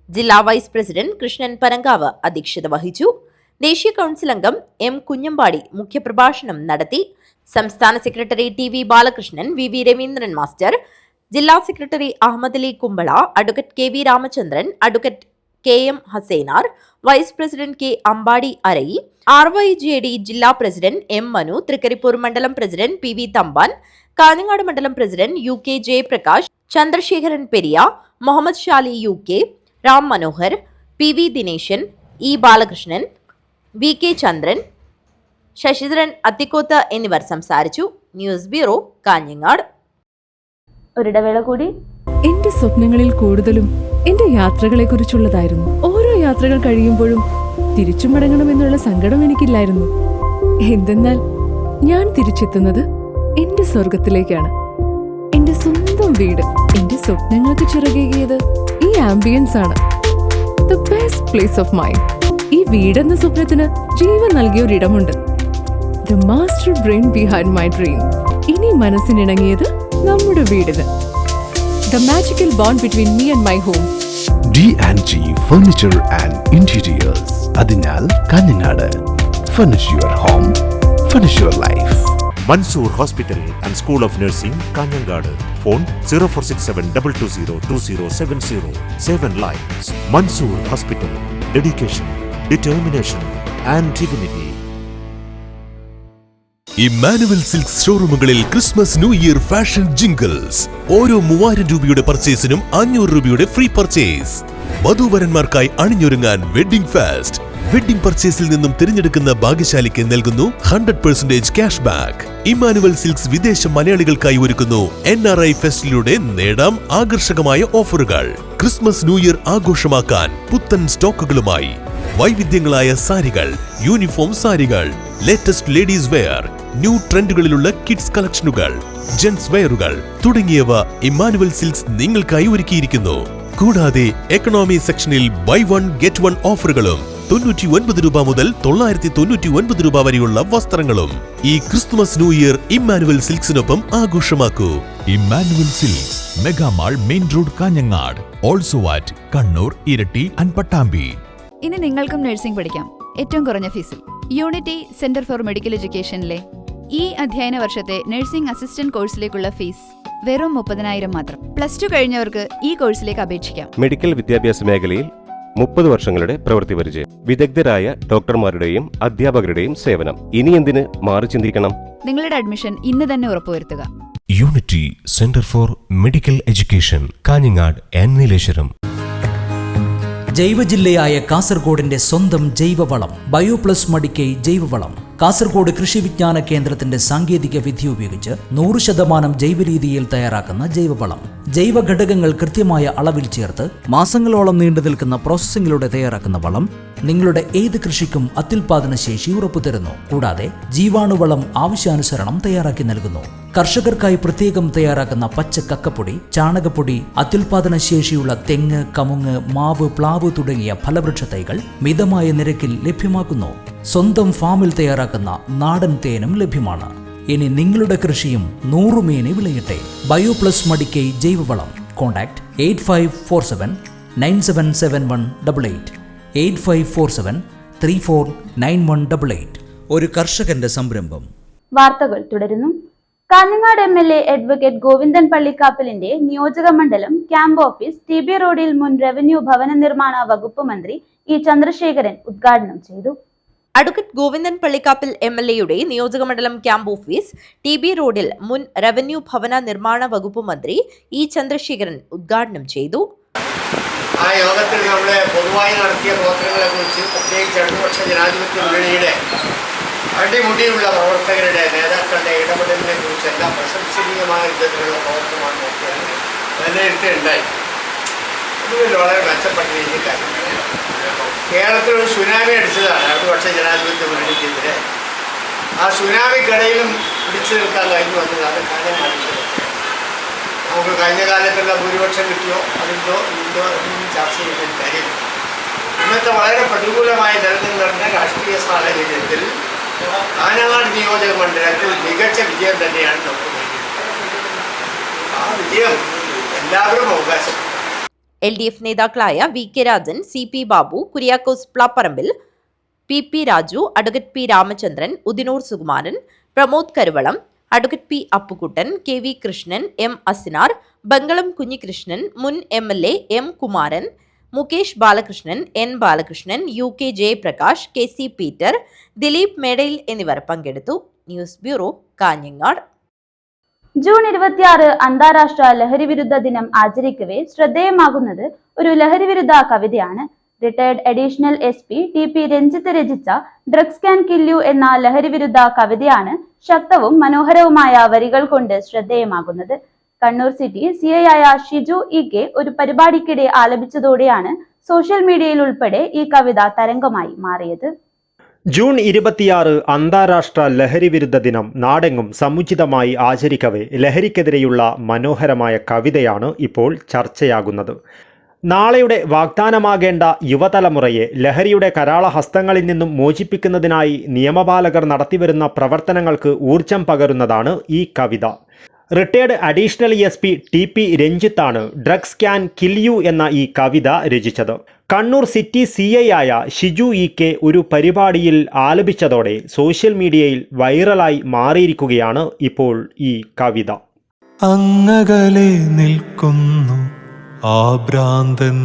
ജില്ലാ വൈസ് പ്രസിഡന്റ് കൃഷ്ണൻ പനങ്കാവ് അധ്യക്ഷത വഹിച്ചു. ദേശീയ കൗൺസിൽ അംഗം എം കുഞ്ഞമ്പാടി മുഖ്യപ്രഭാഷണം നടത്തി. സംസ്ഥാന secretary TV Balakrishnan, VV Raveendran master, ജില്ലാ secretary Ahmed Ali Kumbala, advocate KV Ramachandran, advocate KM Hasainar, vice president K Ambadi Arai, RYJD ജില്ലാ പ്രസിഡന്റ് M മനു, തൃക്കരിപ്പൂർ മണ്ഡലം പ്രസിഡന്റ് PV തമ്പാൻ, കാഞ്ഞങ്ങാട് മണ്ഡലം president UK Jayaprakash, Chandrasekharan Periya, Muhammad Shali UK, Ram Manohar, PV Dineshan, E Balakrishnan, VK Chandran, Sasidharan Athikkoth എന്നിവർ സംസാരിച്ചു. News bureau, Kanhangad. ഒരിടവേള കൂടി. എന്റെ സ്വപ്നങ്ങളിൽ കൂടുതലും എന്റെ യാത്രകളെ കുറിച്ചുള്ളതായിരുന്നു. ഓരോ യാത്രകൾ കഴിയുമ്പോഴും തിരിച്ചു മടങ്ങണമെന്നുള്ള സങ്കടം എനിക്കില്ലായിരുന്നു. എന്തെന്നാൽ ഞാൻ തിരിച്ചെത്തുന്നത് എന്റെ സ്വർഗത്തിലേക്കാണ്. എന്റെ സ്വന്തം വീട്. എന്റെ സ്വപ്നങ്ങൾക്ക് ചിറകേകിയത് ഈ ആംബിയൻസ് ആണ്. The best place of mind. ഈ വീടെന്ന സ്വപ്നത്തിന് ജീവൻ നൽകിയ ഒരിടമുണ്ട്. The master brain behind my dream. ഇനി മനസ്സിനിണങ്ങിയത് നമ്മുടെ വീടിന്. The magical bond between me and my home. D&G Furniture and Interiors. അതിനാൽ Kanhangad. Furnish your home, furnish your life. Mansoor Hospital and School of Nursing, Kanyangadu. Phone 046722027070. 7 lives. Mansoor Hospital. Dedication, determination and dignity. Emmanuel silks ഷോറൂമുകളിൽ Christmas new year fashion jingles. ഓരോ 3000 രൂപയുടെ പർച്ചേസിനും 500 രൂപയുടെ free purchase. വധൂവരന്മാർക്കായി അണിഞ്ഞൊരുങ്ങാൻ wedding fest. Wedding പർച്ചേസിൽ നിന്നും തിരഞ്ഞെടുക്കുന്ന ഭാഗ്യശാലിക്ക് നൽകുന്നു 100% ക്യാഷ് ബാക്ക്. ഇമ്മാനുവൽ സിൽക്സ് വിദേശ മലയാളികൾക്കായി ഒരുക്കുന്നു NRI ഫെസ്റ്റിലൂടെ നേടാം ആകർഷകമായ ഓഫറുകൾ. ക്രിസ്മസ് ന്യൂ ഇയർ ആഘോഷമാക്കാൻ പുത്തൻ സ്റ്റോക്കുകളുമായി വൈവിധ്യങ്ങളായ സാരികൾ, യൂണിഫോം സാരികൾ, ലേറ്റസ്റ്റ് ലേഡീസ് വെയർ, ന്യൂ ട്രെൻഡുകളിലുള്ള കിഡ്സ് കളക്ഷനുകൾ, ജെന്റ്സ് വെയറുകൾ തുടങ്ങിയവ ഇമ്മാനുവൽ സിൽക്സ് നിങ്ങൾക്കായി ഒരുക്കിയിരിക്കുന്നു. കൂടാതെ എക്കണോമി സെക്ഷനിൽ ബൈ 1 ഗെറ്റ് 1 ഓഫറുകളും 99 രൂപ മുതൽ 999 രൂപ വരെയുള്ള വസ്ത്രങ്ങളും. ഈ ക്രിസ്തുമസ് ന്യൂ ഇയർ ഇമ്മാനുവൽ സിൽക്സിനൊപ്പം ആഘോഷമാക്കൂ. Emmanuel silks, mega mall, main road, Kanhangad. Also at Kannur, Iritty and Pattambi. ഇനി നിങ്ങൾക്കും നഴ്സിംഗ് പഠിക്കാം ഏറ്റവും കുറഞ്ഞ ഫീസിൽ. യൂണിറ്റി സെന്റർ ഫോർ മെഡിക്കൽ എഡ്യൂക്കേഷനിലെ ഈ അധ്യയന വർഷത്തെ നഴ്സിംഗ് അസിസ്റ്റന്റ് കോഴ്സിലേക്കുള്ള ഫീസ് വെറും 30,000 മാത്രം. +2 കഴിഞ്ഞവർക്ക് ഈ കോഴ്സിലേക്ക് അപേക്ഷിക്കാം. മെഡിക്കൽ വിദ്യാഭ്യാസ മേഖലയിൽ 30 വർഷങ്ങളുടെ പ്രവൃത്തി പരിചയം, വിദഗ്ധരായ ഡോക്ടർമാരുടെയും അധ്യാപകരുടെയും സേവനം. ഇനി എന്തിന് മാറി ചിന്തിക്കണം? നിങ്ങളുടെ അഡ്മിഷൻ ഇന്ന് തന്നെ ഉറപ്പുവരുത്തുക. Unity centre for medical education, Kanhangad and Nileshwaram. ജൈവജില്ലയായ കാസർഗോഡിന്റെ സ്വന്തം ജൈവവളം ബയോപ്ലസ് മടിക്കൈ ജൈവവളം. കാസർഗോഡ് കൃഷി വിജ്ഞാന കേന്ദ്രത്തിന്റെ സാങ്കേതിക വിദ്യ ഉപയോഗിച്ച് 100% ജൈവരീതിയിൽ തയ്യാറാക്കുന്ന ജൈവവളം. ജൈവ ഘടകങ്ങൾ കൃത്യമായ അളവിൽ ചേർത്ത് മാസങ്ങളോളം നീണ്ടു നിൽക്കുന്ന പ്രോസസ്സിംഗിലൂടെ തയ്യാറാക്കുന്ന വളം നിങ്ങളുടെ ഏത് കൃഷിക്കും അത്യുൽപാദന ശേഷി ഉറപ്പുതരുന്നു. കൂടാതെ ജീവാണുവളം ആവശ്യാനുസരണം തയ്യാറാക്കി നൽകുന്നു. കർഷകർക്കായി പ്രത്യേകം തയ്യാറാക്കുന്ന പച്ച കക്കപ്പൊടി, ചാണകപ്പൊടി, അത്യുൽപാദന ശേഷിയുള്ള തെങ്ങ്, കമുങ്ങ്, മാവ്, പ്ലാവ് തുടങ്ങിയ ഫലവൃക്ഷ തൈകൾ മിതമായ നിരക്കിൽ ലഭ്യമാക്കുന്നു. സ്വന്തം ഫാമിൽ തയ്യാറാക്കുന്ന നാടൻ തേനും ലഭ്യമാണ്. ഇനി നിങ്ങളുടെ കൃഷിയും 100 മേനി വിളയട്ടെ. ബയോപ്ലസ് മടിക്കൈ ജൈവവളം. കോൺടാക്ട് 8547977188, 8547349188. ഒരു കർഷകന്റെ സംരംഭം. വാർത്തകൾ തുടരുന്നു. കാഞ്ഞങ്ങാട് MLA അഡ്വക്കേറ്റ് ഗോവിന്ദൻ പള്ളിക്കാപ്പലിന്റെ നിയോജക മണ്ഡലം ക്യാമ്പ് ഓഫീസ് TB റോഡിൽ മുൻ റവന്യൂ ഭവന നിർമ്മാണ വകുപ്പ് മന്ത്രി E ചന്ദ്രശേഖരൻ ഉദ്ഘാടനം ചെയ്തു. അഡ്വക്കേറ്റ് ഗോവിന്ദൻ പള്ളിക്കാപ്പിൽ MLAയുടെ നിയോജകമണ്ഡലം ക്യാമ്പ് ഓഫീസ് TB റോഡിൽ മുൻ റവന്യൂ ഭവന നിർമ്മാണ വകുപ്പ് മന്ത്രി E ചന്ദ്രശേഖരൻ ഉദ്ഘാടനം ചെയ്തു. ആ യോഗത്തിൽ നമ്മുടെ പൊതുവായി നടത്തിയ പ്രവർത്തനങ്ങളെ കുറിച്ച്, പ്രത്യേകിച്ച് ഇടതുപക്ഷ ജനാധിപത്യ മുന്നണിയുടെ അടിമുടിയുള്ള പ്രവർത്തകരുടെ നേതാക്കളുടെ ഇടപെടലിനെ കുറിച്ചെല്ലാം പ്രശംസനീയമായ വിധത്തിലുള്ള പ്രവർത്തനമാണ് നോക്കിയത് വിലയിരുത്തുകയുണ്ടായി. അതുപോലെ വളരെ മെച്ചപ്പെട്ട രീതിയിൽ കാര്യങ്ങൾ. കേരളത്തിൽ ഒരു സുനാമി അടിച്ചതാണ് ഇടതുപക്ഷ ജനാധിപത്യ മുന്നണിക്കെതിരെ. ആ സുനാമിക്കിടയിലും പിടിച്ചു നിൽക്കാൻ കഴിഞ്ഞു വന്നതാണ് കാഞ്ഞങ്ങാട്. നമുക്ക് കഴിഞ്ഞ കാലത്തുള്ള ഭൂരിപക്ഷം കിട്ടിയോ അതിൻ്റോ ഇന്തോ എന്നൊന്നും ചർച്ച ചെയ്യുന്ന കാര്യമില്ല. ഇന്നത്തെ വളരെ പ്രതികൂലമായ നിലനിൽ നടന്ന രാഷ്ട്രീയ സാഹചര്യത്തിൽ കാഞ്ഞങ്ങാട് നിയോജക മണ്ഡലത്തിൽ മികച്ച വിജയം തന്നെയാണ് നമുക്ക് നേടിയത്. ആ വിജയം എല്ലാവരും അവകാശപ്പെട്ടു. LDF നേതാക്കളായ VK Rajan, CP Babu, Kuriakose Plapparambil, PP Raju, advocate P Ramachandran, Udinur Sukumaran, Pramod Karuvalam, advocate P Appukuttan, KV Krishnan, M Asinar, Bangalam Kunhikrishnan, മുൻ MLA M Kumaran, Mukesh Balakrishnan, N Balakrishnan, UK Jayaprakash, KC Peter, Dileep Medayil എന്നിവർ പങ്കെടുത്തു. News bureau, Kanhangad. ജൂൺ 26 അന്താരാഷ്ട്ര ലഹരിവിരുദ്ധ ദിനം ആചരിക്കവേ ശ്രദ്ധേയമാകുന്നത് ഒരു ലഹരിവിരുദ്ധ കവിതയാണ്. Retired additional SP TP Ranjith രചിച്ച ഡ്രഗ്സ് ക്യാൻ കിൽ യു എന്ന ലഹരിവിരുദ്ധ കവിതയാണ് ശക്തവും മനോഹരവുമായ വരികൾ കൊണ്ട് ശ്രദ്ധേയമാകുന്നത്. കണ്ണൂർ സിറ്റി CI ആയ ഷിജു EK ഒരു പരിപാടിക്കിടെ ആലപിച്ചതോടെയാണ് സോഷ്യൽ മീഡിയയിൽ ഉൾപ്പെടെ ഈ കവിത തരംഗമായി മാറിയത്. ജൂൺ 26 അന്താരാഷ്ട്ര ലഹരിവിരുദ്ധ ദിനം നാടെങ്ങും സമുചിതമായി ആചരിക്കവേ ലഹരിക്കെതിരെയുള്ള മനോഹരമായ കവിതയാണ് ഇപ്പോൾ ചർച്ചയാകുന്നത്. നാളെയുടെ വാഗ്ദാനമാകേണ്ട യുവതലമുറയെ ലഹരിയുടെ കരാളഹസ്തങ്ങളിൽ നിന്നും മോചിപ്പിക്കുന്നതിനായി നിയമപാലകർ നടത്തിവരുന്ന പ്രവർത്തനങ്ങൾക്ക് ഊർജം പകരുന്നതാണ് ഈ കവിത. റിട്ടയർഡ് അഡീഷണൽ SP TP രഞ്ജിത്താണ് ഡ്രഗ്സ് ക്യാൻ കിൽ യു എന്ന ഈ കവിത രചിച്ചത്. കണ്ണൂർ സിറ്റി CI ആയ ഷിജു EK ഒരു പരിപാടിയിൽ ആലപിച്ചതോടെ സോഷ്യൽ മീഡിയയിൽ വൈറലായി മാറിയിരിക്കുകയാണ് ഇപ്പോൾ ഈ കവിത. അങ്ങകലെ നിൽക്കുന്നു ആ ഭ്രാന്തൻ,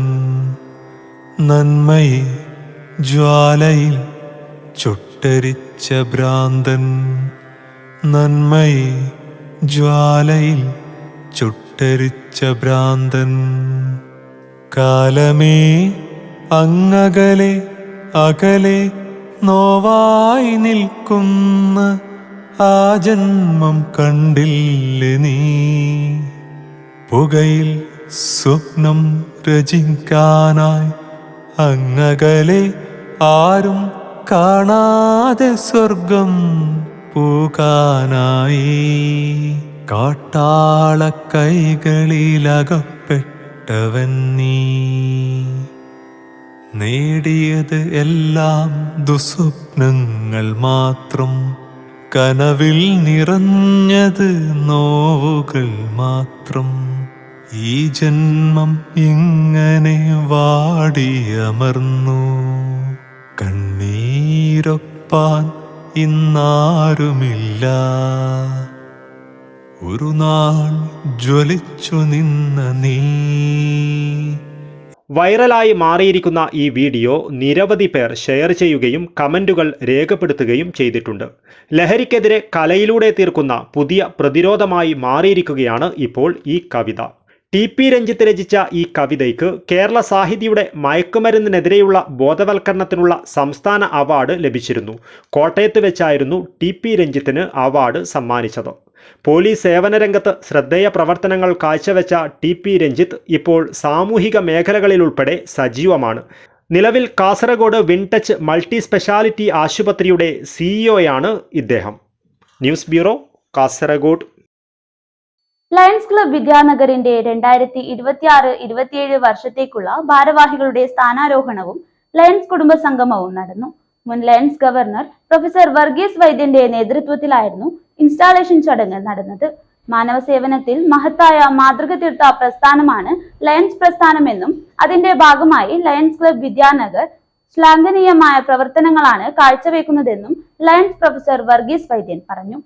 നന്മയെ ജ്വാലയിൽ ചുട്ടരിച്ച ഭ്രാന്തൻ, നന്മയെ ജ്വാലയിൽ ചുട്ടരിച്ച ഭ്രാന്തൻ. കാലമേ അങ്ങകലെ അകലെ നോവായി നിൽക്കുന്ന ആ ജന്മം കണ്ടില്ലേ നീ? പുകയിൽ സ്വപ്നം രചിക്കാനായി അങ്ങകലെ ആരും കാണാതെ സ്വർഗം പൂക്കാനായി കാട്ടാള കൈകളിലകപ്പെട്ടവൻ നീ. നേടിയത് എല്ലാം ദുസ്വപ്നങ്ങൾ മാത്രം, കനവിൽ നിറഞ്ഞത് നോവുകൾ മാത്രം. ഈ ജന്മം ഇങ്ങനെ വാടിയമർന്നു, കണ്ണീരൊപ്പാൻ ഇന്നാരുമില്ല. ഒരു നാൾ ജ്വലിച്ചു നിന്ന നീ. വൈറലായി മാറിയിരിക്കുന്ന ഈ വീഡിയോ നിരവധി പേർ ഷെയർ ചെയ്യുകയും കമന്റുകൾ രേഖപ്പെടുത്തുകയും ചെയ്തിട്ടുണ്ട്. ലഹരിക്കെതിരെ കലയിലൂടെ തീർക്കുന്ന പുതിയ പ്രതിരോധമായി മാറിയിരിക്കുകയാണ് ഇപ്പോൾ ഈ കവിത. TP രഞ്ജിത്ത് രചിച്ച ഈ കവിതയ്ക്ക് കേരള സാഹിതിയുടെ മയക്കുമരുന്നിനെതിരെയുള്ള ബോധവൽക്കരണത്തിനുള്ള സംസ്ഥാന അവാർഡ് ലഭിച്ചിരുന്നു. കോട്ടയത്ത് വെച്ചായിരുന്നു TP രഞ്ജിത്തിന് അവാർഡ് സമ്മാനിച്ചത്. പോലീസ് സേവന രംഗത്ത് ശ്രദ്ധേയ പ്രവർത്തനങ്ങൾ കാഴ്ചവെച്ച TP രഞ്ജിത്ത് ഇപ്പോൾ സാമൂഹിക മേഖലകളിലുൾപ്പെടെ സജീവമാണ്. നിലവിൽ കാസർഗോഡ് വിൻടച്ച് മൾട്ടി സ്പെഷ്യാലിറ്റി ആശുപത്രിയുടെ CEO-യാണ് ഇദ്ദേഹം. News bureau, Kasaragod. Lions club വിദ്യാനഗറിന്റെ 2026-27 വർഷത്തേക്കുള്ള ഭാരവാഹികളുടെ സ്ഥാനാരോഹണവും ലയൺസ് കുടുംബ സംഗമവും നടന്നു. മുൻ ലയൺസ് ഗവർണർ പ്രൊഫസർ വർഗീസ് വൈദ്യന്റെ നേതൃത്വത്തിലായിരുന്നു ഇൻസ്റ്റാളേഷൻ ചടങ്ങ് നടന്നത്. മാനവ സേവനത്തിൽ മഹത്തായ മാതൃക തീർത്ത പ്രസ്ഥാനമാണ് ലയൺസ് പ്രസ്ഥാനമെന്നും അതിന്റെ ഭാഗമായി ലയൺസ് ക്ലബ് വിദ്യാനഗർ ശ്ലാഘനീയമായ പ്രവർത്തനങ്ങളാണ് കാഴ്ചവെക്കുന്നതെന്നും ലയൺസ് പ്രൊഫസർ വർഗീസ് വൈദ്യൻ പറഞ്ഞു.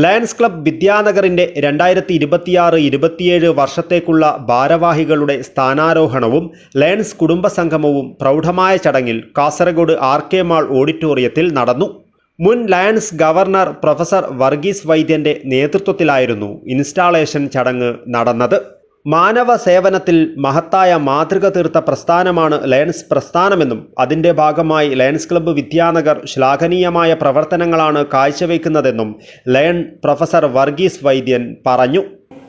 ലയൺസ് ക്ലബ് വിദ്യാനഗറിന്റെ 2026-27 വർഷത്തേക്കുള്ള ഭാരവാഹികളുടെ സ്ഥാനാരോഹണവും ലയൺസ് കുടുംബസംഗമവും പ്രൗഢമായ ചടങ്ങിൽ കാസർഗോഡ് RK മാൾ ഓഡിറ്റോറിയത്തിൽ നടന്നു. മുൻ ലയൺസ് ഗവർണർ പ്രൊഫസർ വർഗീസ് വൈദ്യന്റെ നേതൃത്വത്തിലായിരുന്നു ഇൻസ്റ്റാളേഷൻ ചടങ്ങ് നടന്നത്. മാനവ സേവനത്തിൽ മഹത്തായ മാതൃക തീർത്ത പ്രസ്ഥാനമാണ് ലയൺസ് പ്രസ്ഥാനമെന്നും അതിന്റെ ഭാഗമായി ലയൺസ് ക്ലബ്ബ് വിദ്യാനഗർ ശ്ലാഘനീയമായ പ്രവർത്തനങ്ങളാണ് കാഴ്ചവെക്കുന്നതെന്നും ലയൺ പ്രൊഫസർ വർഗീസ് വൈദ്യൻ പറഞ്ഞു.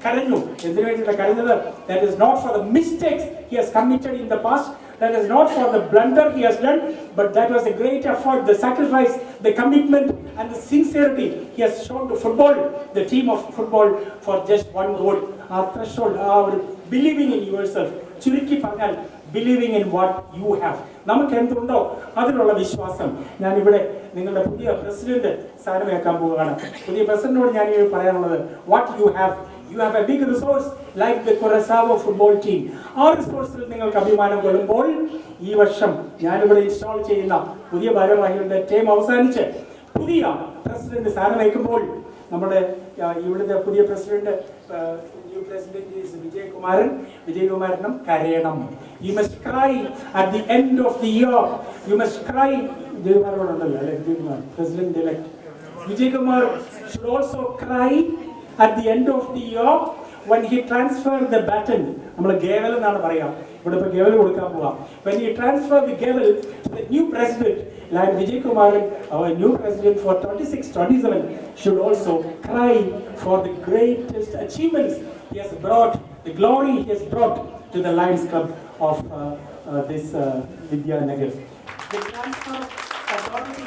കരഞ്ഞു. എന്തിനു വേണ്ടിയിട്ടാണ് കരഞ്ഞത്? That is not for the mistakes he has committed in the past. That is not for the blunder he has done, but that was a great effort, the sacrifice, the commitment and the sincerity he has shown to football, the team of football, for just one goal. Our threshold, our believing in yourself. ചുരുക്കി പറഞ്ഞാൽ believing in what you have. നമുക്ക് എന്തുണ്ടോ അതിനുള്ള വിശ്വാസം. ഞാനിവിടെ നിങ്ങളുടെ പുതിയ president സ്ഥാനമേൽക്കാൻ പോവുകയാണ്. പുതിയ പ്രസിഡന്റിനോട് ഞാൻ പറയാനുള്ളത്, what you have a big resource like the Curaçao football team. ആ റിസോഴ്സിൽ നിങ്ങൾക്ക് അഭിമാനം കൊള്ളുമ്പോൾ ഈ വർഷം ഞാനിവിടെ ഇൻസ്റ്റാൾ ചെയ്യുന്ന പുതിയ ഭാരവാഹികളുടെ ടീം അവസാനിച്ച് പുതിയ പ്രസിഡന്റ് സ്ഥാനമേൽക്കുമ്പോൾ നമ്മുടെ ഇവിടുത്തെ പുതിയ പ്രസിഡന്റ് വിജയകുമാരനും കരയണം. You must cry at the end of the year. You must cry. വിജയകുമാരോടുണ്ടല്ലോ അല്ലെ, Vijayakumar president elect. Vijayakumar should also cry at the end of the year when he transferred the baton. നമ്മൾ ഗേവൽ എന്നാണ് പറയാം, ഇവിടെ ഇപ്പോൾ ഗേവൽ കൊടുക്കാൻ പോവാം. When he transferred the gavel to the new president, like Vijay Kumar, our new president for 26-27, should also cry for the greatest achievements he has brought, the glory he has brought to the Lions Club of this Vidyanagar. The transfer authority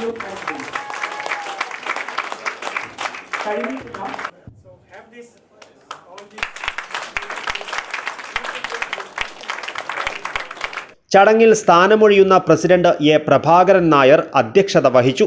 new president. So have this all this. ചടങ്ങിൽ സ്ഥാനമൊഴിയുന്ന president A Prabhakaran Nair അധ്യക്ഷത വഹിച്ചു.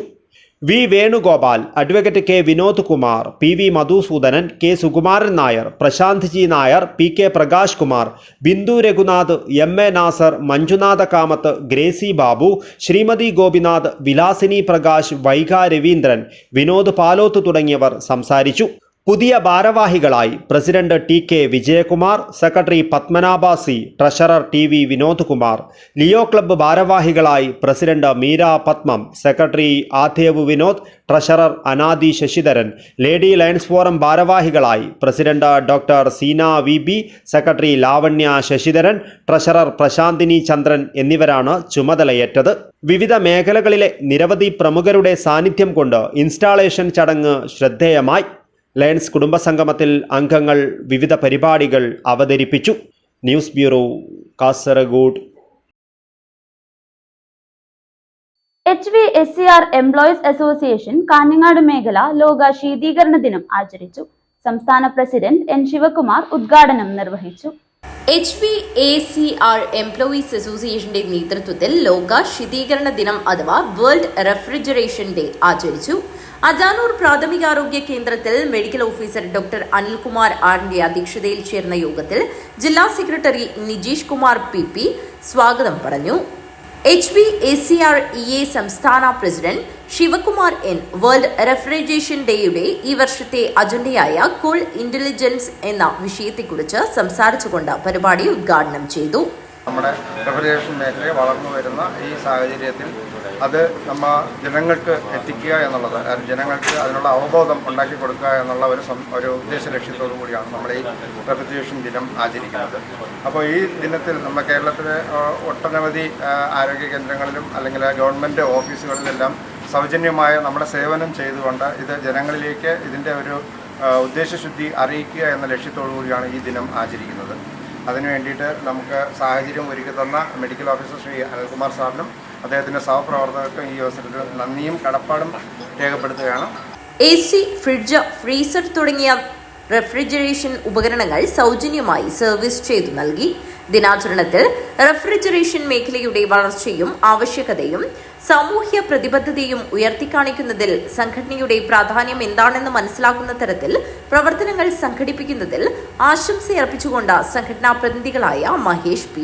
V Venugopal, advocate K Vinod Kumar, PV Madhusoodanan, K Sukumaran Nair, Prashanth G Nair, PK Prakash Kumar, Bindu Raghunath, MA Nasar, Manjunatha Kamath, Gracy Babu, Sreemathi Gopinath, Vilasini Prakash, Vaiga Raveendran, Vinod Palot തുടങ്ങിയവർ സംസാരിച്ചു. പുതിയ ഭാരവാഹികളായി president TK Vijayakumar, secretary Padmanabha C, treasurer TV Vinod Kumar. Leo club ഭാരവാഹികളായി president Meera Padmam, secretary Aadev Vinod, treasurer Anadi Sasidharan. Lady lions forum ഭാരവാഹികളായി president doctor Seena VB, secretary Lavanya Sasidharan, treasurer Prashanthini Chandran എന്നിവരാണ് ചുമതലയേറ്റത്. വിവിധ മേഖലകളിലെ നിരവധി പ്രമുഖരുടെ സാന്നിധ്യം കൊണ്ട് ഇൻസ്റ്റാളേഷൻ ചടങ്ങ് ശ്രദ്ധേയമായി. ലയൺസ് കുടുംബസംഗമത്തിൽ അംഗങ്ങൾ വിവിധ പരിപാടികൾ അവതരിപ്പിച്ചു. News bureau, Kasaragod. HVSCR employees association Kanhangad മേഖല ലോക ശീതീകരണ ദിനം ആചരിച്ചു. സംസ്ഥാന പ്രസിഡന്റ് N ശിവകുമാർ ഉദ്ഘാടനം നിർവഹിച്ചു. HVACR എംപ്ലോയീസ് അസോസിയേഷന്റെ നേതൃത്വത്തിൽ ലോക ശീതീകരണ ദിനം അഥവാ വേൾഡ് റെഫ്രിജറേഷൻ ഡേ ആചരിച്ചു. അജാനൂർ പ്രാഥമികാരോഗ്യ കേന്ദ്രത്തിൽ മെഡിക്കൽ ഓഫീസർ ഡോക്ടർ അനിൽകുമാർ ആറിന്റെ അധ്യക്ഷതയിൽ ചേർന്ന യോഗത്തിൽ ജില്ലാ സെക്രട്ടറി നിജീഷ് കുമാർ PP സ്വാഗതം പറഞ്ഞു. HVACR EA സംസ്ഥാന president Shivakumar N world refrigeration ഡേയുടെ ഈ വർഷത്തെ അജണ്ടയായ കൂൾ ഇന്റലിജൻസ് എന്ന വിഷയത്തെക്കുറിച്ച് സംസാരിച്ചുകൊണ്ട് പരിപാടി ഉദ്ഘാടനം ചെയ്തു. നമ്മുടെ റെഫ്രിജറേഷൻ മേഖലയെ വളർന്നു വരുന്ന ഈ സാഹചര്യത്തിൽ അത് നമ്മൾ ജനങ്ങൾക്ക് എത്തിക്കുക എന്നുള്ളത്, ജനങ്ങൾക്ക് അതിനുള്ള അവബോധം ഉണ്ടാക്കി കൊടുക്കുക എന്നുള്ള ഒരു ഉദ്ദേശ ലക്ഷ്യത്തോടു കൂടിയാണ് നമ്മൾ ഈ റെഫ്രിജറേഷൻ ദിനം ആചരിക്കുന്നത്. അപ്പോൾ ഈ ദിനത്തിൽ നമ്മുടെ കേരളത്തിലെ ഒട്ടനവധി ആരോഗ്യ കേന്ദ്രങ്ങളിലും അല്ലെങ്കിൽ ഗവൺമെൻറ് ഓഫീസുകളിലെല്ലാം സൗജന്യമായ നമ്മുടെ സേവനം ചെയ്തുകൊണ്ട് ഇത് ജനങ്ങളിലേക്ക് ഇതിൻ്റെ ഒരു ഉദ്ദേശശുദ്ധി അറിയിക്കുക എന്ന ലക്ഷ്യത്തോടു കൂടിയാണ് ഈ ദിനം ആചരിക്കുന്നത്. അതിനു വേണ്ടിയിട്ട് നമുക്ക് സാഹചര്യം ഒരുക്കി തന്ന മെഡിക്കൽ ഓഫീസർ ശ്രീ അനിൽകുമാർ സാറിനും അദ്ദേഹത്തിൻ്റെ സഹപ്രവർത്തകർക്കും ഈ അവസരത്തിൽ നന്ദിയും കടപ്പാടും രേഖപ്പെടുത്തുകയാണ്. AC, ഫ്രിഡ്ജ്, ഫ്രീസർ തുടങ്ങിയ റെഫ്രിജറേഷൻ ഉപകരണങ്ങൾ സൗജന്യമായി സർവീസ് ചെയ്തു നൽകി. ദിനാചരണത്തിൽ റെഫ്രിജറേഷൻ മേഖലയുടെ വളർച്ചയും ആവശ്യകതയും സാമൂഹ്യ പ്രതിബദ്ധതയും ഉയർത്തിക്കാണിക്കുന്നതിൽ സംഘടനയുടെ പ്രാധാന്യം എന്താണെന്ന് മനസ്സിലാക്കുന്ന തരത്തിൽ പ്രവർത്തനങ്ങൾ സംഘടിപ്പിക്കുന്നതിൽ ആശംസയർപ്പിച്ചുകൊണ്ട് സംഘടനാ പ്രതിനിധികളായ മഹേഷ് P,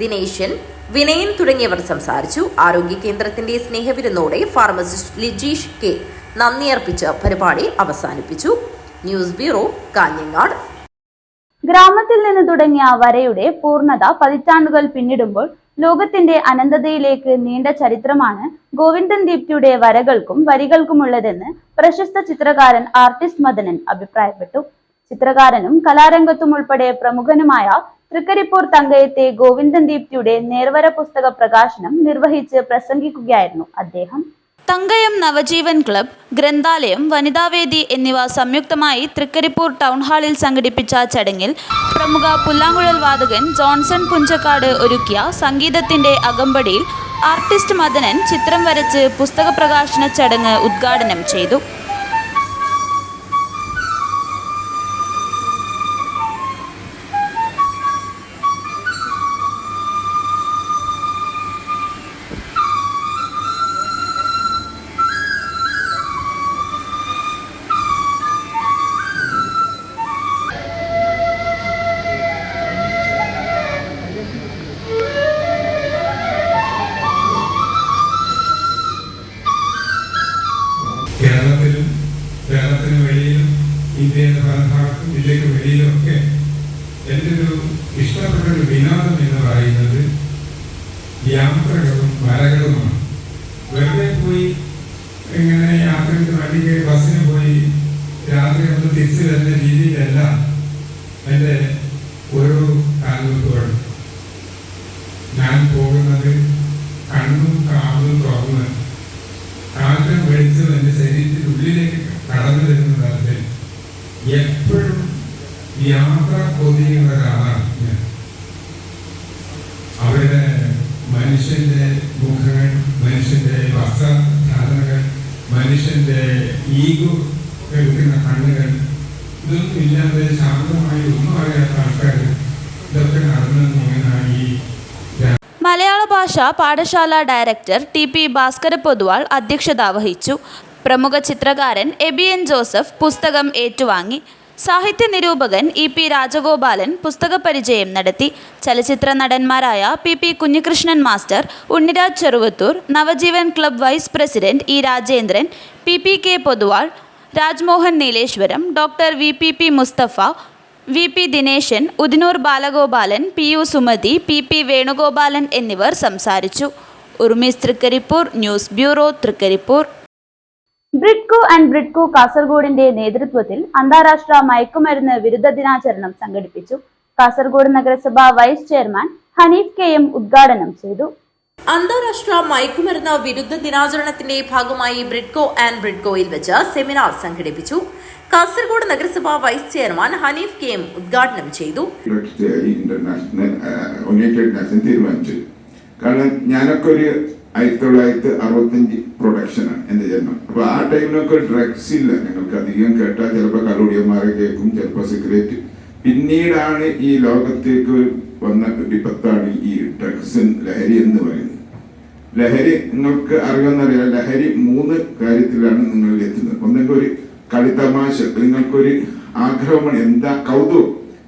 ദിനേശൻ, വിനയൻ തുടങ്ങിയവർ സംസാരിച്ചു. ആരോഗ്യ കേന്ദ്രത്തിന്റെ സ്നേഹവിരുന്നോടെ ഫാർമസിസ്റ്റ് ലിജീഷ് കെ നന്ദി അർപ്പിച്ച് പരിപാടി അവസാനിപ്പിച്ചു. News bureau, Kanhangad. ഗ്രാമത്തിൽ നിന്ന് തുടങ്ങിയ വരയുടെ പൂർണ്ണത പതിറ്റാണ്ടുകൾ പിന്നിടുമ്പോൾ ലോകത്തിന്റെ അനന്തതയിലേക്ക് നീണ്ട ചരിത്രമാണ് ഗോവിന്ദൻ ദീപ്തിയുടെ വരകൾക്കും വരികൾക്കുമുള്ളതെന്ന് പ്രശസ്ത ചിത്രകാരൻ ആർട്ടിസ്റ്റ് മദനൻ അഭിപ്രായപ്പെട്ടു. ചിത്രകാരനും കലാരംഗത്തും ഉൾപ്പെടെ പ്രമുഖനുമായ തൃക്കരിപ്പൂർ തങ്കയത്തെ ഗോവിന്ദൻ ദീപ്തിയുടെ നേർവര പുസ്തക പ്രകാശനം നിർവഹിച്ച് പ്രസംഗിക്കുകയായിരുന്നു അദ്ദേഹം. തങ്കയം നവജീവൻ ക്ലബ്, ഗ്രന്ഥാലയം, വനിതാവേദി എന്നിവ സംയുക്തമായി തൃക്കരിപ്പൂർ ടൗൺ ഹാളിൽ സംഘടിപ്പിച്ച ചടങ്ങിൽ പ്രമുഖ പുല്ലാങ്കുഴൽ വാദകൻ ജോൺസൺ പുഞ്ചക്കാട് ഒരുക്കിയ സംഗീതത്തിന്റെ അകമ്പടിയിൽ ആർട്ടിസ്റ്റ് മദനൻ ചിത്രം വരച്ച് പുസ്തക പ്രകാശന ചടങ്ങ് ഉദ്ഘാടനം ചെയ്തു. കേരളത്തിന് വെളിയിലും ഇന്ത്യയുടെ പല ഭാഗത്തും ഇന്ത്യക്ക് വെളിയിലുമൊക്കെ എൻ്റെ ഒരു ഇഷ്ടപ്പെട്ട ഒരു വിനോദം എന്ന് പറയുന്നത് യാത്രകളും വരകളുമാണ്. വെറുതെ പോയി ഇങ്ങനെ യാത്രയ്ക്ക് വണ്ടി കയറി ബസ്സിന് പോയി രാത്രി ഒന്ന് തിരിച്ചു വരുന്ന രീതിയിലല്ല എൻ്റെ ഓരോ കാൽവെപ്പുകളും. ഞാൻ പോകുന്നത് കണ്ണും കാതും തുറന്ന് കാറ്റും വെളിച്ചം എൻ്റെ ശരീരത്തിനുള്ളിലേക്ക് കടന്നു വരുന്ന തരത്തിൽ എപ്പോഴും യാത്ര കൊതിയുന്ന ഒരാളാണ് ഞാൻ. അവിടെ മനുഷ്യന്റെ മുഖങ്ങൾ, മനുഷ്യന്റെ വസ്ത്രധാരണകൾ, മനുഷ്യന്റെ ഈഗോ എടുക്കുന്ന കണ്ണുകൾ, ഇതൊന്നും ഇല്ലാതെ ശാന്തമായി ഒന്നും അറിയാത്ത ആൾക്കാർ ഇതൊക്കെ നടന്നു പോകുന്നതായി. മലയാള ഭാഷാ പാഠശാല ഡയറക്ടർ ടി.പി. ഭാസ്കര പൊതുവാൾ അധ്യക്ഷത വഹിച്ചു. പ്രമുഖ ചിത്രകാരൻ എബിയൻ ജോസഫ് പുസ്തകം ഏറ്റുവാങ്ങി. സാഹിത്യ നിരൂപകൻ ഇ.പി. രാജഗോപാലൻ പുസ്തക പരിചയം നടത്തി. ചലച്ചിത്ര നടന്മാരായ P P. Kunhikrishnan master, Unniraj Cheruvathur, Navajeevan club vice president E. Rajendran, P P K. Pothuval, Rajmohan Nileshwaram, doctor V P P. Musthafa, V P. Dineshan, Udinur Balagopalan, P U. Sumathi, P P. Venugopalan എന്നിവർ സംസാരിച്ചു. Urmees Thrikaripur, news bureau, Thrikaripur. Bridco and Bridco കാസർഗോഡിന്റെ നേതൃത്വത്തിൽ അന്താരാഷ്ട്ര മയക്കുമരുന്ന് വിരുദ്ധ ദിനാചരണം സംഘടിപ്പിച്ചു. കാസർഗോഡ് നഗരസഭ വൈസ് ചെയർമാൻ ഹനീഫ് കെ.എം. ഉദ്ഘാടനം ചെയ്തു. അന്താരാഷ്ട്ര മയക്കുമരുന്ന് വിരുദ്ധ ദിനാചരണത്തിന്റെ ഭാഗമായി ബ്രിഡ്കോ ആൻഡ് ബ്രിഡ്കോയിൽ വെച്ച് സെമിനാർ സംഘടിപ്പിച്ചു. കാസർഗോഡ് നഗരസഭ വൈസ് ചെയർമാൻ ഹനീഫ് കെ.എം. ഉദ്ഘാടനം ചെയ്തു. കാരണം ഞാനൊക്കെ ഒരു 1965 പ്രൊഡക്ഷനാണ് എൻ്റെ ജന്മം. അപ്പോൾ ആ ടൈമിലൊക്കെ ഡ്രഗ്സ് ഇല്ല. ഞങ്ങൾക്ക് അധികം കേട്ടാൽ ചിലപ്പോൾ കലോടിയന്മാരെ കേൾക്കും, ചിലപ്പോൾ സിഗരറ്റ്. പിന്നീടാണ് ഈ ലോകത്തേക്ക് വന്ന വിപത്താണ് ഈ ഡ്രഗ്സ്, ലഹരി എന്ന് പറയുന്നത്. ലഹരി നിങ്ങൾക്ക് അറിയാമെന്നറിയാം. ലഹരി 3 കാര്യത്തിലാണ് നിങ്ങൾ എത്തുന്നത്. ഒന്നെങ്കിൽ ഒരു കളിത്തമാശ, നിങ്ങൾക്കൊരു ആഗ്രഹമാണ്, എന്താ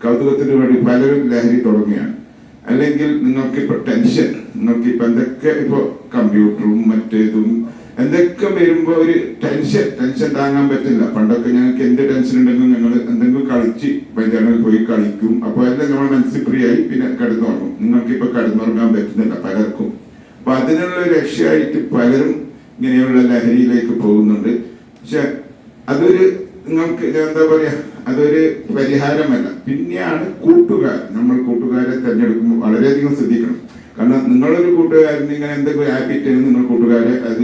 കൗതുകത്തിന് വേണ്ടി പലരും ലഹരി തുടങ്ങുകയാണ്. അല്ലെങ്കിൽ നിങ്ങൾക്കിപ്പോൾ ടെൻഷൻ, നിങ്ങൾക്കിപ്പോൾ എന്തൊക്കെ ഇപ്പോൾ കമ്പ്യൂട്ടറും മറ്റേതും എന്തൊക്കെ വരുമ്പോൾ ഒരു ടെൻഷൻ താങ്ങാൻ പറ്റില്ല. പണ്ടൊക്കെ ഞങ്ങൾക്ക് എന്ത് ടെൻഷൻ ഉണ്ടെങ്കിലും ഞങ്ങൾ എന്തെങ്കിലും കളിച്ച് പഞ്ചായത്തിൽ പോയി കളിക്കും. അപ്പോൾ എല്ലാം നമ്മൾ മനസ്സിൽ ഫ്രീ ആയി പിന്നെ കിടന്നുറങ്ങും. നിങ്ങൾക്കിപ്പോൾ കിടന്നുറങ്ങാൻ പറ്റുന്നില്ല പലർക്കും. അപ്പൊ അതിനുള്ള രക്ഷയായിട്ട് പലരും ഇങ്ങനെയുള്ള ലഹരിയിലേക്ക് പോകുന്നുണ്ട്. പക്ഷെ അതൊരു നിങ്ങൾക്ക് എന്താ പറയാ, അതൊരു പരിഹാരമല്ല. പിന്നെയാണ് നമ്മൾ കൂട്ടുകാരെ തിരഞ്ഞെടുക്കുമ്പോൾ വളരെയധികം ശ്രദ്ധിക്കണം. കാരണം നിങ്ങളൊരു കൂട്ടുകാരൻ ഇങ്ങനെ എന്തെങ്കിലും ഹാബിറ്റ് നിങ്ങൾ കൂട്ടുകാരെ അത്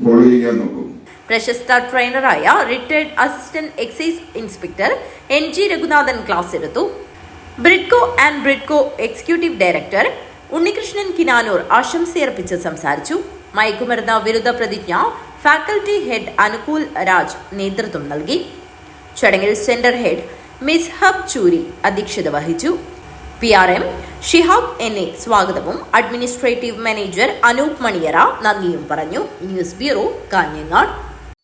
ഫോളോ ചെയ്യാൻ നോക്കും. പ്രശസ്ത ട്രെയിനറായ retired assistant excise inspector NG Raghunathan class എടുത്തു. Bridco and Bridco executive director Unnikrishnan Kinanur ആശംസയർപ്പിച്ച് സംസാരിച്ചു. മയക്കുമരുന്ന് വിരുദ്ധ പ്രതിജ്ഞ ഫാക്കൽറ്റി ഹെഡ് അനുകൂൽ രാജ് നേതൃത്വം നൽകി. ചടങ്ങിൽ സെന്റർ ഹെഡ് മിസ് ഹബ് ചൂരി അധ്യക്ഷത വഹിച്ചു. PRM ഷിഹാബ് NA സ്വാഗതവും അഡ്മിനിസ്ട്രേറ്റീവ് മാനേജർ അനൂപ് മണിയറ നന്ദിയും പറഞ്ഞു. News bureau, Kanhangad.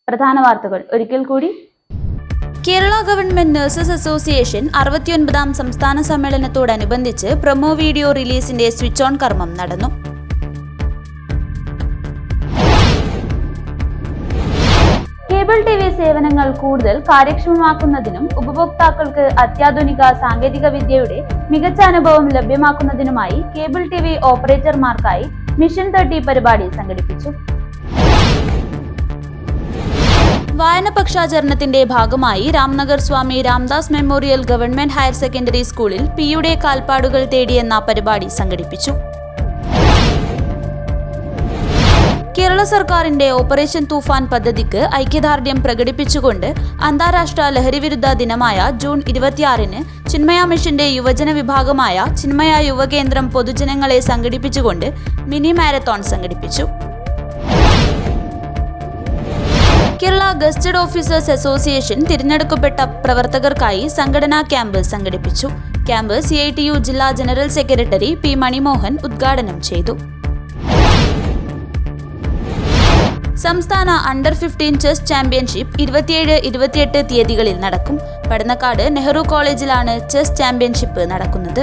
പ്രധാന വാർത്തകൾ ഒരിക്കൽ കൂടി. കേരള ഗവൺമെന്റ് നഴ്സസ് അസോസിയേഷൻ 69ാം സംസ്ഥാന സമ്മേളനത്തോടനുബന്ധിച്ച് പ്രൊമോ വീഡിയോ റിലീസിന്റെ സ്വിച്ച് ഓൺ കർമ്മം നടന്നു. കേബിൾ ടി വി സേവനങ്ങൾ കൂടുതൽ കാര്യക്ഷമമാക്കുന്നതിനും ഉപഭോക്താക്കൾക്ക് അത്യാധുനിക സാങ്കേതിക വിദ്യയുടെ മികച്ച അനുഭവം ലഭ്യമാക്കുന്നതിനുമായി കേബിൾ ടി വി ഓപ്പറേറ്റർമാർക്കായി മിഷൻ 30 പരിപാടി സംഘടിപ്പിച്ചു. വായനപക്ഷാചരണത്തിന്റെ ഭാഗമായി Ramnagar Swami Ramdas memorial government higher secondary സ്കൂളിൽ പിയുടെ കാൽപ്പാടുകൾ തേടിയെന്ന പരിപാടി സംഘടിപ്പിച്ചു. കേരള സർക്കാരിന്റെ ഓപ്പറേഷൻ തൂഫാൻ പദ്ധതിക്ക് ഐക്യദാർഢ്യം പ്രകടിപ്പിച്ചുകൊണ്ട് അന്താരാഷ്ട്ര ലഹരിവിരുദ്ധ ദിനമായ ജൂൺ 26-ന് ചിന്മയ മിഷന്റെ യുവജന വിഭാഗമായ ചിന്മയ യുവകേന്ദ്രം പൊതുജനങ്ങളെ സംഘടിപ്പിച്ചുകൊണ്ട് മിനി മാരത്തോൺ സംഘടിപ്പിച്ചു. കേരള ഗസ്റ്റഡ് ഓഫീസേഴ്സ് അസോസിയേഷൻ തിരഞ്ഞെടുക്കപ്പെട്ട പ്രവർത്തകർക്കായി സംഘടനാ ക്യാമ്പ് സംഘടിപ്പിച്ചു. ക്യാമ്പ് CITU ജില്ലാ ജനറൽ സെക്രട്ടറി P. മണിമോഹൻ ഉദ്ഘാടനം ചെയ്തു. സംസ്ഥാന അണ്ടർ 15 ചെസ് ചാമ്പ്യൻഷിപ്പ് 27-28 തീയതികളിൽ നടക്കും. പടന്നക്കാട് നെഹ്റു കോളേജിലാണ് ചെസ് ചാമ്പ്യൻഷിപ്പ് നടക്കുന്നത്.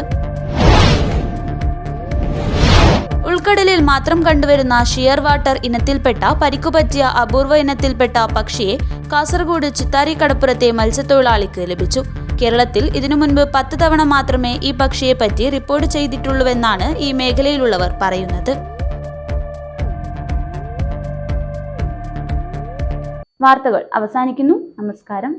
ഉൾക്കടലിൽ മാത്രം കണ്ടുവരുന്ന ഷിയർ വാട്ടർ ഇനത്തിൽപ്പെട്ട പരിക്കുപറ്റിയ അപൂർവ ഇനത്തിൽപ്പെട്ട പക്ഷിയെ കാസർഗോഡ് ചിത്താരി കടപ്പുറത്തെ മത്സ്യത്തൊഴിലാളിക്ക് ലഭിച്ചു. കേരളത്തിൽ ഇതിനു മുൻപ് 10 തവണ മാത്രമേ ഈ പക്ഷിയെ പറ്റി റിപ്പോർട്ട് ചെയ്തിട്ടുള്ളൂവെന്നാണ് ഈ മേഖലയിലുള്ളവർ പറയുന്നത്. വാർത്തകൾ അവസാനിക്കുന്നു. നമസ്കാരം.